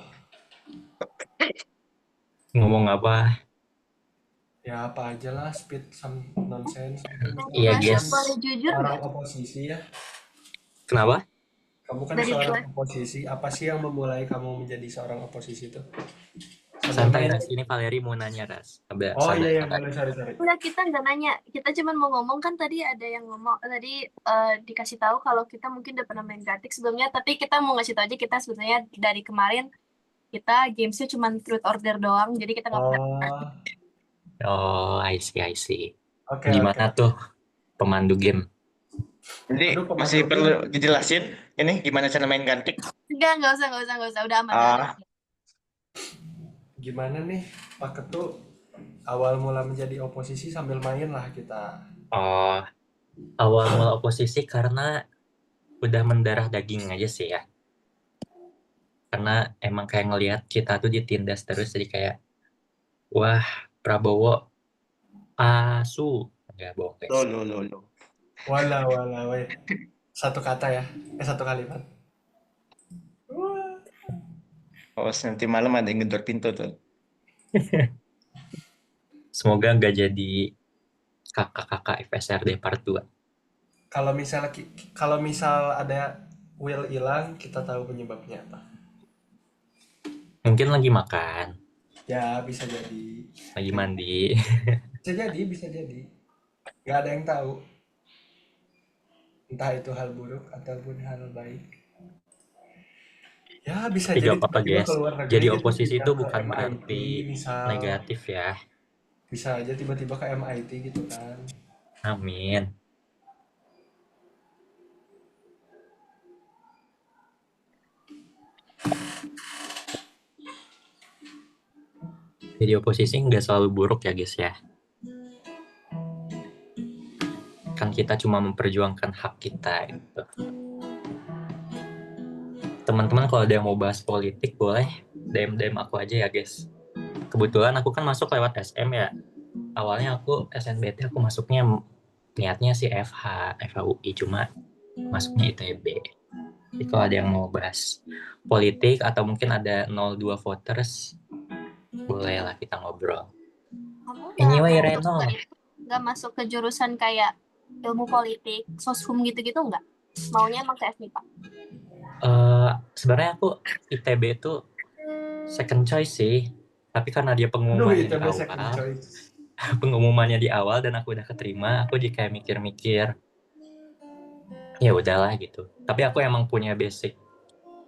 Ngomong apa? Ya apa aja lah, speed some nonsense. Iya, Mas, guys. boleh jujur Orang nggak? oposisi ya. Kenapa? Kamu kan Dari seorang kelas. oposisi. Apa sih yang memulai kamu menjadi seorang oposisi itu? Santai, Ras. Ini Valeri mau nanya, Ras. Oh Sabar. iya boleh, sorry. Enggak, kita nggak nanya. Kita cuma mau ngomong kan tadi ada yang ngomong tadi dikasih tahu kalau kita mungkin udah pernah main Gartic sebelumnya, tapi kita mau ngasih tahu aja kita sebenarnya dari kemarin kita gamesnya cuma truth order doang, jadi kita nggak pernah. Oh, I see. Oke. Gimana tuh pemandu game? Jadi Aduh, Pak masih Matukin. perlu dijelasin ini gimana cara main gantik? Enggak usah. Udah aman. Ah, Gimana nih Pak Ketu awal mula menjadi oposisi sambil main lah kita. Oh, awal mula oposisi karena udah mendarah daging aja sih ya. Karena emang kayak ngelihat kita tuh ditindas terus, jadi kayak, wah, Prabowo asu. Enggak bohong guys. lo. Wala, weh. Satu kata ya. Satu kalimat. Oh, nanti malam ada yang gedor pintu tuh. Semoga nggak jadi kakak-kakak FSRD part 2. Kalau misal ada Will hilang, kita tahu penyebabnya apa. Mungkin lagi makan, Ya, bisa jadi. lagi mandi. Bisa jadi. Gak ada yang tahu. Entah itu hal buruk ataupun hal baik. Ya, bisa Tapi jadi gak apa-apa tiba-tiba guys, keluar negeri jadi gitu, oposisi pindah itu ke bukan MIT berarti misal. negatif ya. Bisa aja tiba-tiba ke MIT gitu kan. Amin. Jadi oposisi nggak selalu buruk ya guys ya. Kan kita cuma memperjuangkan hak kita gitu. Teman-teman kalau ada yang mau bahas politik boleh DM aku aja ya guys. Kebetulan aku kan masuk lewat SM ya. Awalnya aku SNBT aku masuknya niatnya sih FHUI, cuma masuknya ITB. Jadi kalau ada yang mau bahas politik atau mungkin ada 02 voters, boleh lah kita ngobrol. Kamu Anyway, nggak Reno. nggak masuk ke jurusan kayak ilmu politik, soshum gitu-gitu nggak? Maunya emang ke FMIPA? Sebenarnya aku ITB itu second choice sih, tapi karena dia Aduh, pengumumannya di ITB second awal, choice. pengumumannya di awal dan aku udah keterima, aku jadi kayak mikir-mikir, ya udahlah gitu. Tapi aku emang punya basic,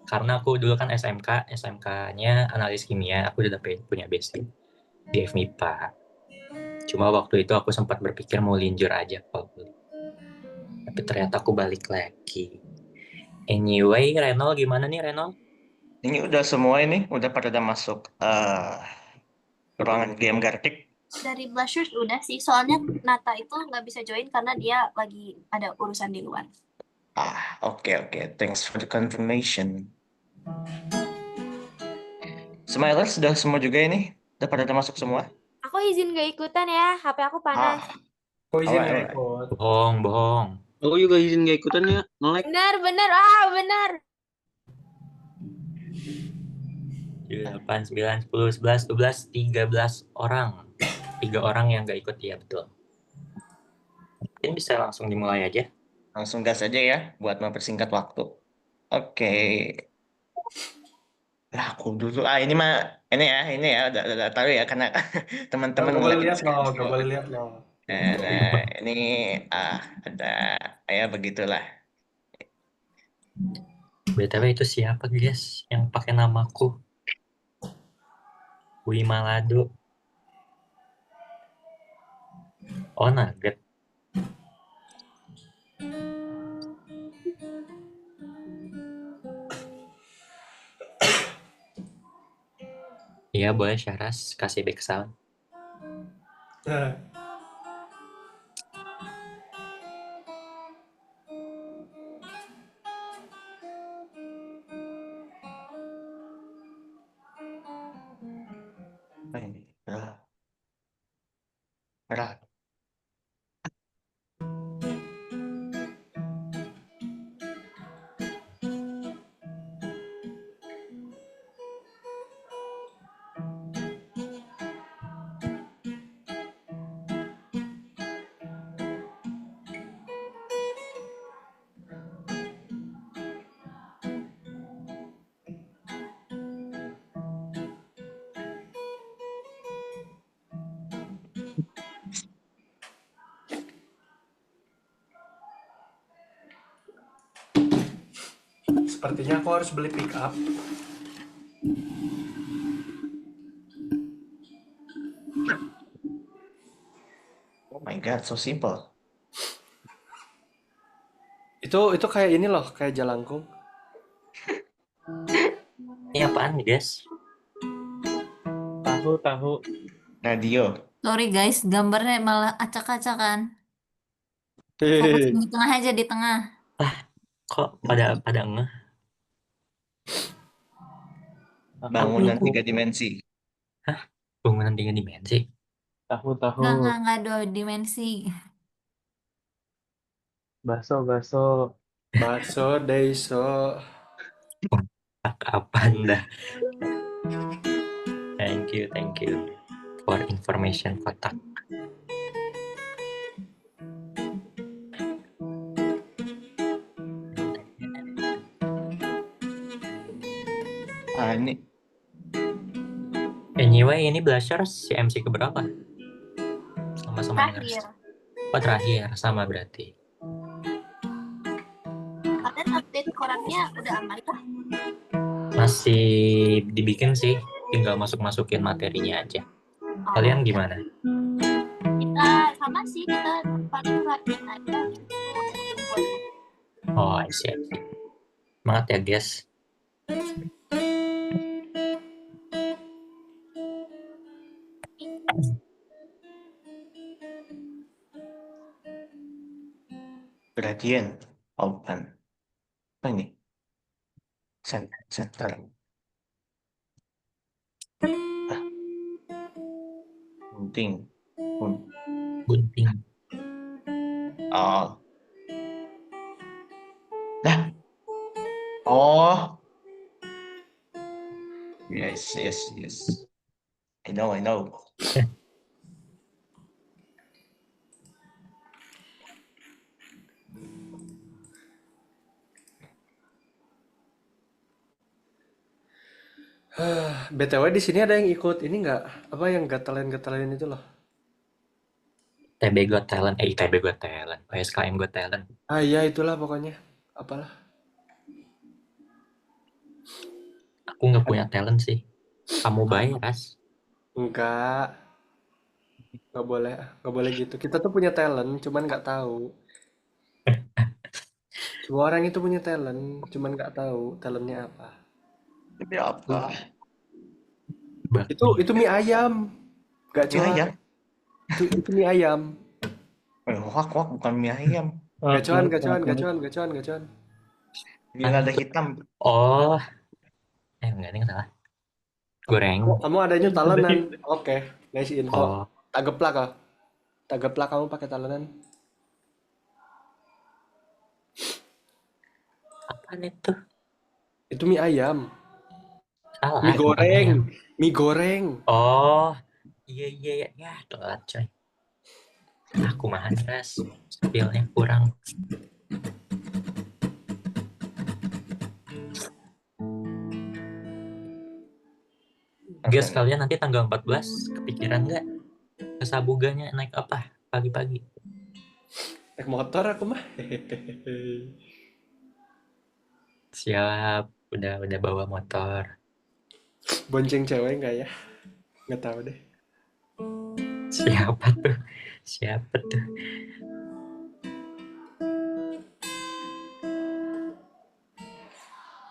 karena aku dulu kan SMK-nya analis kimia, aku udah punya basic di FMIPA. Cuma waktu itu aku sempat berpikir mau linjur aja kalau boleh. Tapi ternyata aku balik lagi. Anyway, Renol gimana nih Renol? Ini udah semua ini, udah pada masuk ruangan game Gartic. Dari Blushers udah sih, soalnya Nata itu nggak bisa join karena dia lagi ada urusan di luar. Oke. Thanks for the confirmation. Smilers sudah semua juga ini? Udah pada masuk semua? Aku izin gak ikutan ya, HP aku panas. Kok izin Alright. gak ikut? Bohong. Aku juga izin gak ikutan ya, nge-lag. Bener. Bener. 8, 9, 10, 11, 12, 13 orang. 3 orang yang gak ikut, ya betul. Mungkin bisa langsung dimulai aja. Langsung gas aja ya, buat mempersingkat waktu. Oke. Lah, aku dulu. Ini ya, udah tahu ya, karena teman-teman Gak boleh ngeliat lihat loh, gak boleh lihat loh. Nah, ini ada, ya begitulah. BTW itu siapa guys yang pakai namaku? Wimalado. Oh, Nugget. Iya boleh Syahras kasih back sound. Ini berat. Sepertinya aku harus beli pick up. Oh my god, so simple. Itu kayak ini loh, kayak jalangkung. Ini apaan guys? Tahu. Radio. Sorry guys, gambarnya malah acak-acakan. Fokus Hehehe. di tengah aja, di tengah. Kok pada ngeh? Bangunan Aku 3 dimensi. bangunan 3 dimensi. Tahu. Nggak 2 dimensi. Bakso. Bakso deiso. Apaan dah? Thank you for information kotak. Ini Anyway, ini Blusher si MC keberapa? Sama-sama Terakhir. Oh terakhir, sama berarti. Kalian update korannya udah aman kah? Masih dibikin sih, tinggal masuk-masukin materinya aja. Kalian gimana? Kita sama sih, kita paling perhatiin aja gitu. Oh, I see. Semangat ya, guys. gradient open. Apa ini? Center. Gunting. Gunting. Oh. Oh. Yes. I know. BTW di sini ada yang ikut ini nggak? Apa yang gatelin itu loh? ITB Got Talent, ITB Got Talent, PSKM Got Talent. Ah iya itulah pokoknya. Apalah. Aku nggak punya talent sih. Kamu bayar, Ras? Enggak. Nggak boleh gitu. Kita tuh punya talent, cuman nggak tahu. Semua orang itu punya talent, cuman nggak tahu talentnya apa. Tapi apa? Itu mie ayam. Nggak Mie cuan. ayam? Itu mie ayam. Wak, bukan mie ayam. Gacuan. Mie lada hitam. Oh. Enggak, ini salah. Goreng. Kamu adanya talenan. Oke, nice info. Oh. Tak geplak kamu pakai talenan. Apaan itu? Itu mie ayam. Salah. Mie goreng. Oh. Iya. Ya, telat coy. Aku mahan, Ras. Spillnya kurang. Guys, kalian nanti tanggal 14 kepikiran nggak ke Sabuganya naik apa pagi-pagi? Naik motor aku mah. Siap, udah bawa motor. Bonceng cewek nggak ya? Nggak tahu deh. Siapa tuh?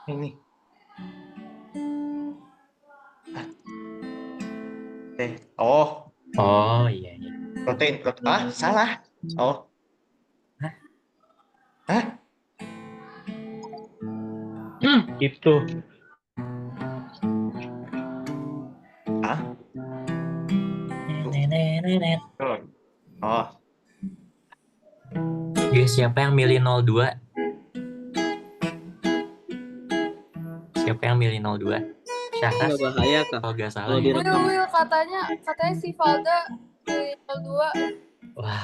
Ini. Oh. Oh iya. Protein. Salah. Oh. Hah? Itu. Hah? Oh. Guys, siapa yang milih 02? Siapa yang milih 02? Syahras? Nggak bahaya kah? Kalau nggak salah. Will, katanya si Valda milih 02. Wah.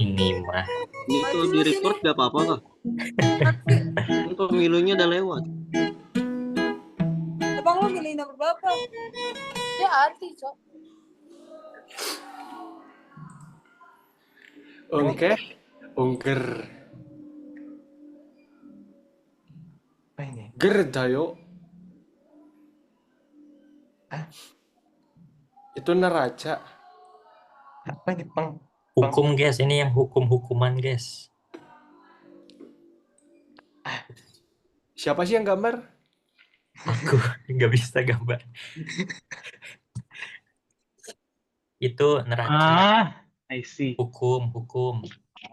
Ini mah. Ini kalau di record nggak apa-apa kah? Ini pemilunya udah lewat. Abang lo milih nomor berapa? Dia anti, Cok. Ungker. Apa ini? Ger dayo. Itu neraca. Apa ini, Peng? Hukum, guys. Ini yang hukuman, guys. Siapa sih yang gambar? Aku nggak bisa gambar. Itu neraca I see. hukum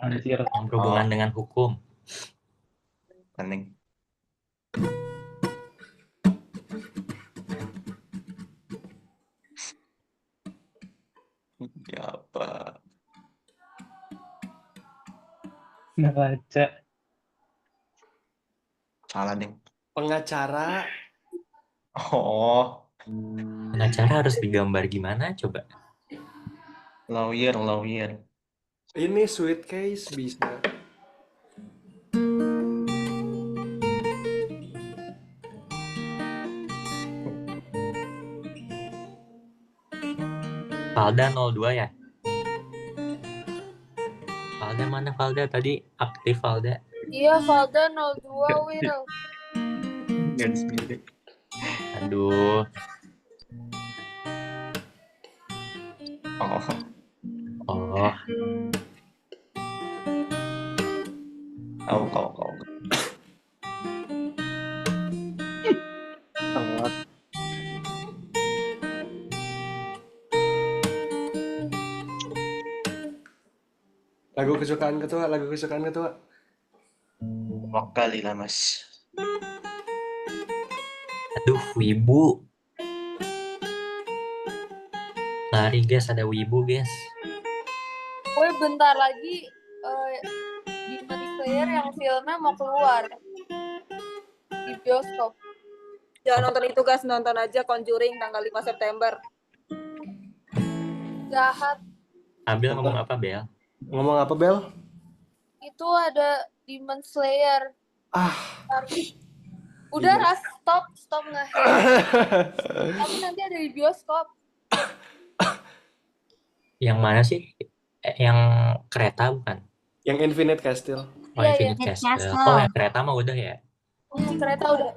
Anjir. yang berhubungan Oh, dengan hukum. pening. Ya apa? Neraca. Salah deh. Pengacara. Oh, Pengacara harus digambar gimana coba? lawyer. Ini suitcase bisa. Valda 02 ya? Valda mana Valda? Tadi aktif Valda. Iya, Valda 02, Will. Garis miring. Aduh. Oh, Oh, kau. Telat. Lagu kesukaan ketua. Mau kali lah mas. aduh, wibu. Lari guys, ada wibu guys. Woi, bentar lagi Demon Slayer yang filmnya mau keluar di bioskop. Jangan nonton itu guys, nonton aja Conjuring tanggal 5 September. Jahat. Abil ngomong apa, Bel? Ngomong apa, Bel? Itu ada Demon Slayer. Udah Demon- Ras, stop nge tapi nanti ada di bioskop. Yang mana sih? Yang kereta bukan? Yang Infinite Castle. Oh, Iya, Infinite iya. Castle. Castle. Oh, yang kereta mah udah ya? Kereta udah.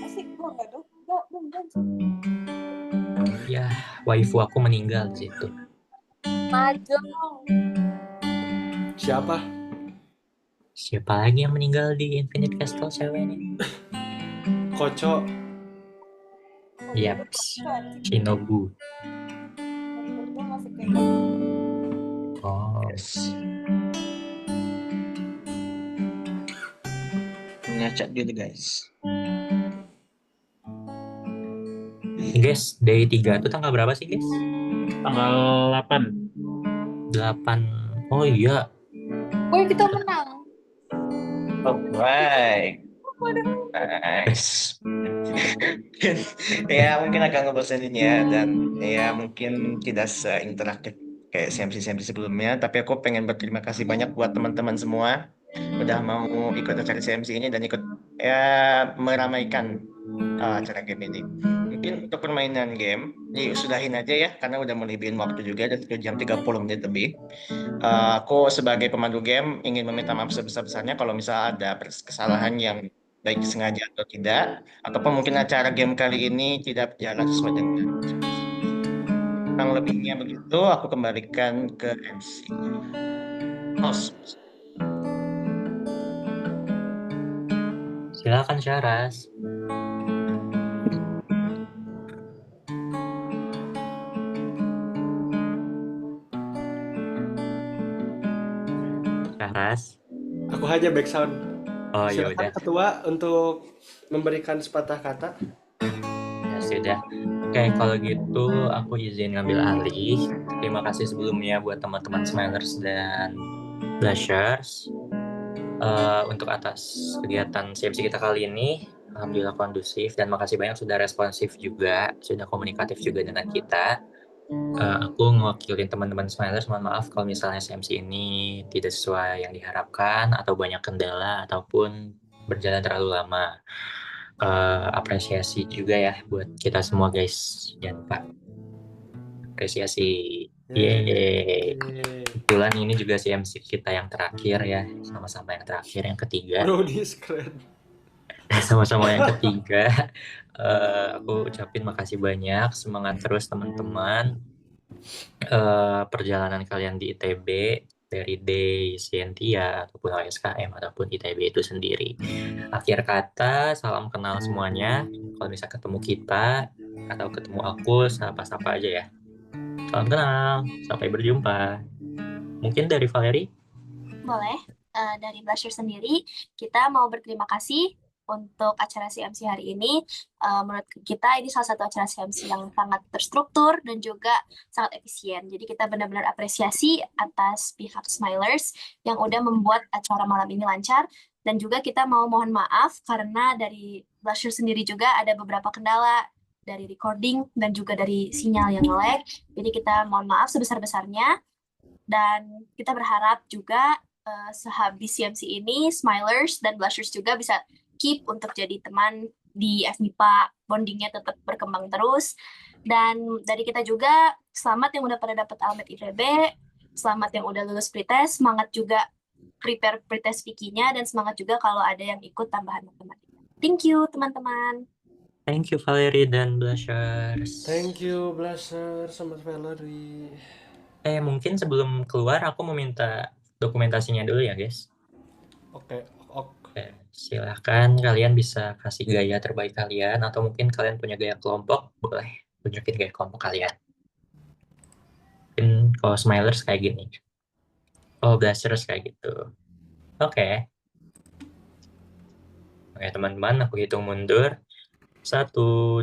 Asik, gua enggak dong. Enggak. Ya, waifu aku meninggal di situ. Mahjong. Siapa? Siapa lagi yang meninggal di Infinite Castle ceweknya? Koco. Yap, Shinobu. Oh, Yes. Ngacak dulu guys. guys, day 3 itu tanggal berapa sih, guys? Tanggal 8. 8. Oh iya. Woi, kita menang. Alright. Nice. Ya mungkin agak ngebosenin ya, dan ya mungkin tidak seinteraktif kayak CMC sebelumnya, tapi aku pengen berterima kasih banyak buat teman-teman semua udah mau ikut acara CMC ini dan ikut ya meramaikan acara game ini. Mungkin untuk permainan game sudahin aja ya, karena udah melebihin waktu juga, dan 1 jam 30 menit lebih. Aku sebagai pemandu game ingin meminta maaf sebesar-besarnya kalau misal ada kesalahan yang baik sengaja atau tidak, ataupun mungkin acara game kali ini tidak berjalan sesuai dengan kurang lebihnya begitu. Aku kembalikan ke MC host. Silakan Syaras. Syaras. Aku aja backsound. Oh ya Silakan udah. ketua untuk memberikan sepatah kata. Ya sudah. Oke, kalau gitu aku izin ngambil alih. Terima kasih sebelumnya buat teman-teman Smilers dan Blushers untuk atas kegiatan CMC kita kali ini. Alhamdulillah kondusif, dan makasih banyak sudah responsif juga, sudah komunikatif juga dengan kita. Aku ngewakilin teman-teman Smilers, mohon maaf kalau misalnya CMC ini tidak sesuai yang diharapkan atau banyak kendala ataupun berjalan terlalu lama. Apresiasi juga ya buat kita semua guys, jangan lupa apresiasi. Yeay. Kebetulan ini juga CMC kita yang terakhir ya, sama-sama yang terakhir, yang ketiga. Bro, this keren. Sama-sama yang ketiga. Aku ucapin makasih banyak, semangat terus teman-teman. Perjalanan kalian di ITB dari Day, Sientia, ataupun OSKM, ataupun ITB itu sendiri. Akhir kata, salam kenal semuanya. Kalau bisa ketemu kita, atau ketemu aku, sapa-sapa aja ya. Salam kenal, sampai berjumpa. Mungkin dari Valerie? Boleh. Dari Blusher sendiri, kita mau berterima kasih untuk acara CMC hari ini. Menurut kita ini salah satu acara CMC yang sangat terstruktur dan juga sangat efisien. Jadi kita benar-benar apresiasi atas pihak Smilers yang udah membuat acara malam ini lancar. Dan juga kita mau mohon maaf karena dari Blusher sendiri juga ada beberapa kendala dari recording dan juga dari sinyal yang lag. Jadi kita mohon maaf sebesar-besarnya. Dan kita berharap juga sehabis CMC ini, Smilers dan Blushers juga bisa keep untuk jadi teman di FMIPA, bondingnya tetap berkembang terus. Dan dari kita juga, selamat yang udah pada dapat Almed ITB, selamat yang udah lulus pretest, semangat juga prepare pretest Vikinya, dan semangat juga kalau ada yang ikut tambahan matematika. Thank you, teman-teman. Thank you Valerie dan Blushers. Thank you Blusher sama Valerie. Mungkin sebelum keluar aku mau minta dokumentasinya dulu ya guys. Oke. Silahkan kalian bisa kasih gaya terbaik kalian, atau mungkin kalian punya gaya kelompok, boleh tunjukin gaya kelompok kalian. Mungkin kalau Smilers kayak gini, kalau Blushers kayak gitu. Oke, teman-teman, aku hitung mundur. 1,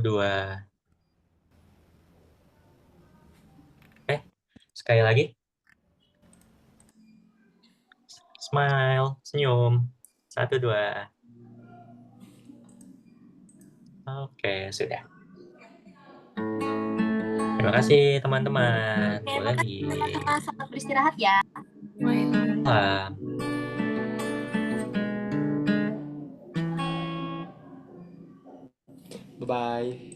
2. Sekali lagi. Smile, senyum. 1, 2. Oke, sudah. Terima kasih teman-teman. Boleh di Teman-teman, selamat beristirahat ya. malam. Bye-bye.